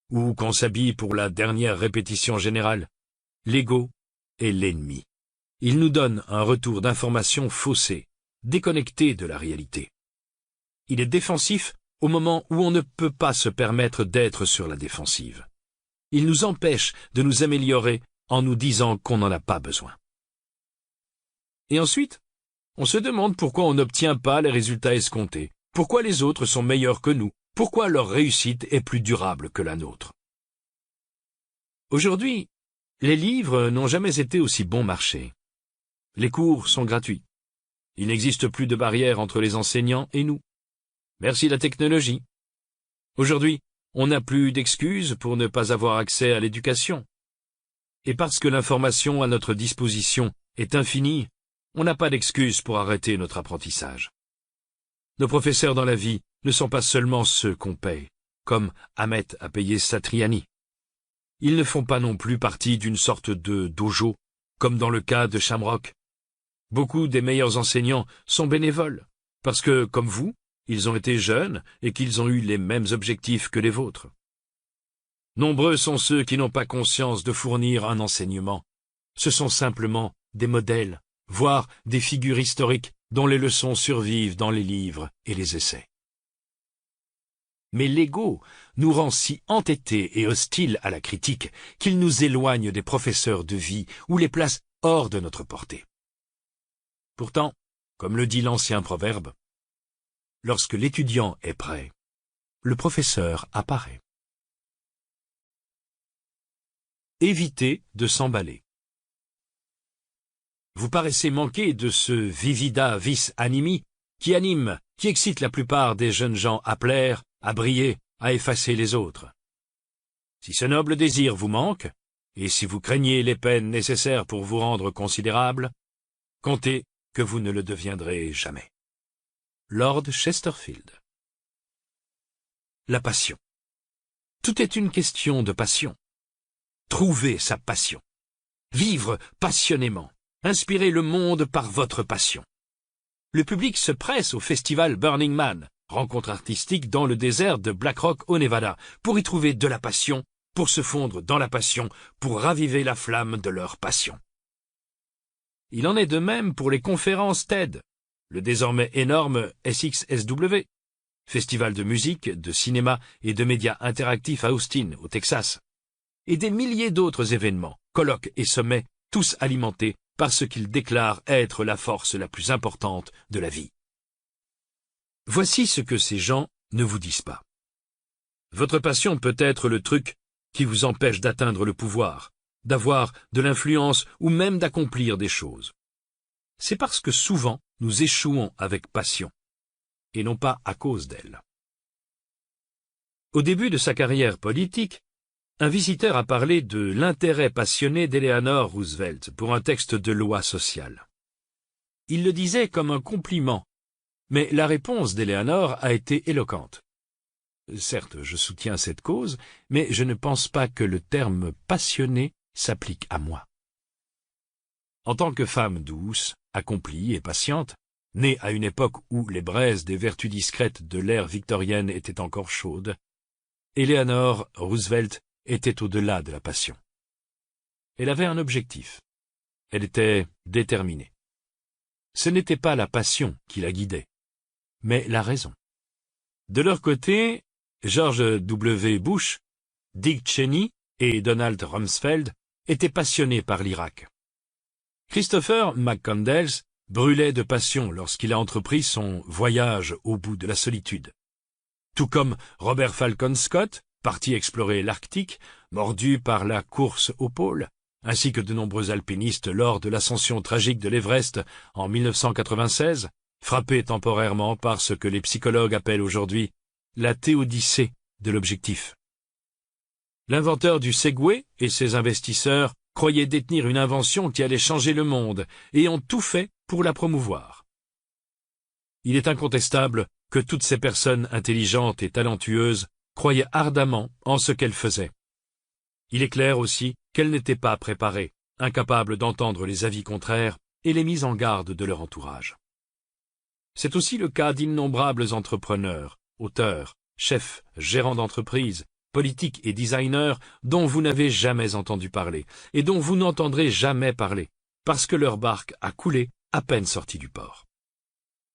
ou qu'on s'habille pour la dernière répétition générale, l'ego est l'ennemi. Il nous donne un retour d'information faussé, déconnecté de la réalité. Il est défensif au moment où on ne peut pas se permettre d'être sur la défensive. Il nous empêche de nous améliorer en nous disant qu'on n'en a pas besoin. Et ensuite, on se demande pourquoi on n'obtient pas les résultats escomptés, pourquoi les autres sont meilleurs que nous, pourquoi leur réussite est plus durable que la nôtre. Aujourd'hui, les livres n'ont jamais été aussi bon marché. Les cours sont gratuits. Il n'existe plus de barrière entre les enseignants et nous. Merci la technologie. Aujourd'hui, on n'a plus d'excuses pour ne pas avoir accès à l'éducation. Et parce que l'information à notre disposition est infinie, on n'a pas d'excuses pour arrêter notre apprentissage. Nos professeurs dans la vie ne sont pas seulement ceux qu'on paye, comme Ahmet a payé Satriani. Ils ne font pas non plus partie d'une sorte de dojo, comme dans le cas de Shamrock. Beaucoup des meilleurs enseignants sont bénévoles, parce que, comme vous, ils ont été jeunes et qu'ils ont eu les mêmes objectifs que les vôtres. Nombreux sont ceux qui n'ont pas conscience de fournir un enseignement. Ce sont simplement des modèles, voire des figures historiques dont les leçons survivent dans les livres et les essais. Mais l'ego nous rend si entêtés et hostiles à la critique qu'il nous éloigne des professeurs de vie ou les place hors de notre portée. Pourtant, comme le dit l'ancien proverbe, lorsque l'étudiant est prêt, le professeur apparaît. Évitez de s'emballer. Vous paraissez manquer de ce vivida vis animi qui anime, qui excite la plupart des jeunes gens à plaire, à briller, à effacer les autres. Si ce noble désir vous manque, et si vous craignez les peines nécessaires pour vous rendre considérable, comptez que vous ne le deviendrez jamais. Lord Chesterfield. La passion. Tout est une question de passion. Trouvez sa passion. Vivre passionnément. Inspirez le monde par votre passion. Le public se presse au festival Burning Man, rencontre artistique dans le désert de Black Rock au Nevada, pour y trouver de la passion, pour se fondre dans la passion, pour raviver la flamme de leur passion. Il en est de même pour les conférences TED, le désormais énorme SXSW, festival de musique, de cinéma et de médias interactifs à Austin, au Texas, et des milliers d'autres événements, colloques et sommets, tous alimentés par ce qu'ils déclarent être la force la plus importante de la vie. Voici ce que ces gens ne vous disent pas. Votre passion peut être le truc qui vous empêche d'atteindre le pouvoir, d'avoir de l'influence ou même d'accomplir des choses. C'est parce que souvent nous échouons avec passion, et non pas à cause d'elle. Au début de sa carrière politique, un visiteur a parlé de l'intérêt passionné d'Eleanor Roosevelt pour un texte de loi sociale. Il le disait comme un compliment, mais la réponse d'Eleanor a été éloquente. Certes, je soutiens cette cause, mais je ne pense pas que le terme passionné s'applique à moi. En tant que femme douce, accomplie et patiente, née à une époque où les braises des vertus discrètes de l'ère victorienne étaient encore chaudes, Eleanor Roosevelt était au-delà de la passion. Elle avait un objectif. Elle était déterminée. Ce n'était pas la passion qui la guidait, mais la raison. De leur côté, George W. Bush, Dick Cheney et Donald Rumsfeld étaient passionnés par l'Irak. Christopher McCandless brûlait de passion lorsqu'il a entrepris son voyage au bout de la solitude. Tout comme Robert Falcon Scott, parti explorer l'Arctique, mordu par la course au pôle, ainsi que de nombreux alpinistes lors de l'ascension tragique de l'Everest en 1996, frappés temporairement par ce que les psychologues appellent aujourd'hui la théodicée de l'objectif. L'inventeur du Segway et ses investisseurs croyaient détenir une invention qui allait changer le monde et ont tout fait pour la promouvoir. Il est incontestable que toutes ces personnes intelligentes et talentueuses croyaient ardemment en ce qu'elles faisaient. Il est clair aussi qu'elles n'étaient pas préparées, incapables d'entendre les avis contraires et les mises en garde de leur entourage. C'est aussi le cas d'innombrables entrepreneurs, auteurs, chefs, gérants d'entreprises, politiques et designers dont vous n'avez jamais entendu parler et dont vous n'entendrez jamais parler, parce que leur barque a coulé à peine sortie du port.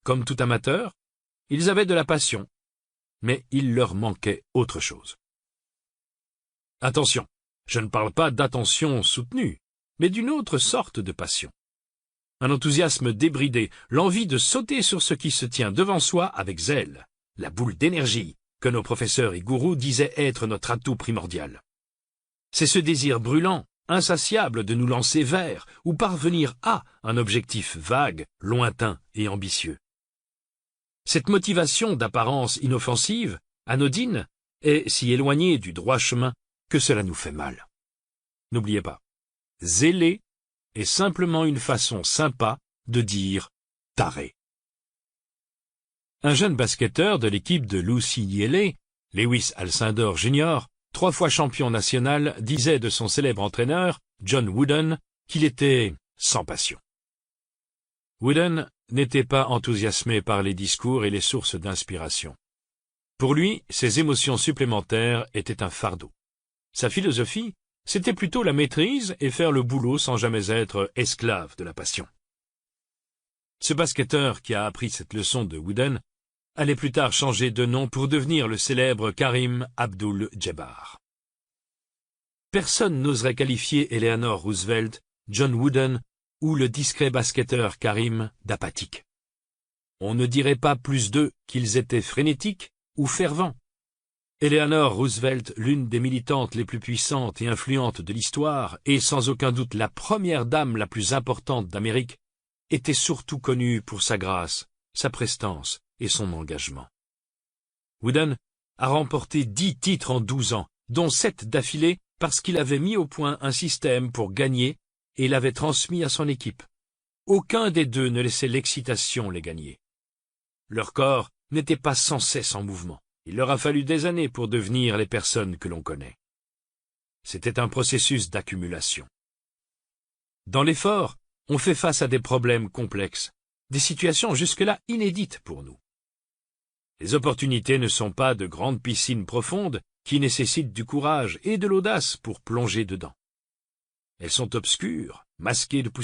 Comme tout amateur, ils avaient de la passion, mais il leur manquait autre chose. Attention, je ne parle pas d'attention soutenue, mais d'une autre sorte de passion. Un enthousiasme débridé, l'envie de sauter sur ce qui se tient devant soi avec zèle, la boule d'énergie que nos professeurs et gourous disaient être notre atout primordial. C'est ce désir brûlant, insatiable de nous lancer vers ou parvenir à un objectif vague, lointain et ambitieux. Cette motivation d'apparence inoffensive, anodine, est si éloignée du droit chemin que cela nous fait mal. N'oubliez pas, zélé est simplement une façon sympa de dire taré. Un jeune basketteur de l'équipe de l'UCLA, Lewis Alcindor Jr., 3 fois champion national, disait de son célèbre entraîneur, John Wooden, qu'il était sans passion. Wooden n'était pas enthousiasmé par les discours et les sources d'inspiration. Pour lui, ces émotions supplémentaires étaient un fardeau. Sa philosophie, c'était plutôt la maîtrise et faire le boulot sans jamais être esclave de la passion. Ce basketteur qui a appris cette leçon de Wooden allait plus tard changer de nom pour devenir le célèbre Kareem Abdul-Jabbar. Personne n'oserait qualifier Eleanor Roosevelt, John Wooden ou le discret basketteur Kareem d'apathiques. On ne dirait pas plus d'eux qu'ils étaient frénétiques ou fervents. Eleanor Roosevelt, l'une des militantes les plus puissantes et influentes de l'histoire, et sans aucun doute la première dame la plus importante d'Amérique, était surtout connue pour sa grâce, sa prestance et son engagement. Wooden a remporté 10 titres en 12 ans, dont 7 d'affilée parce qu'il avait mis au point un système pour gagner et l'avait transmis à son équipe. Aucun des deux ne laissait l'excitation les gagner. Leur corps n'était pas sans cesse en mouvement. Il leur a fallu des années pour devenir les personnes que l'on connaît. C'était un processus d'accumulation. Dans l'effort, on fait face à des problèmes complexes, des situations jusque-là inédites pour nous. Les opportunités ne sont pas de grandes piscines profondes qui nécessitent du courage et de l'audace pour plonger dedans. Elles sont obscures, masquées de poussière.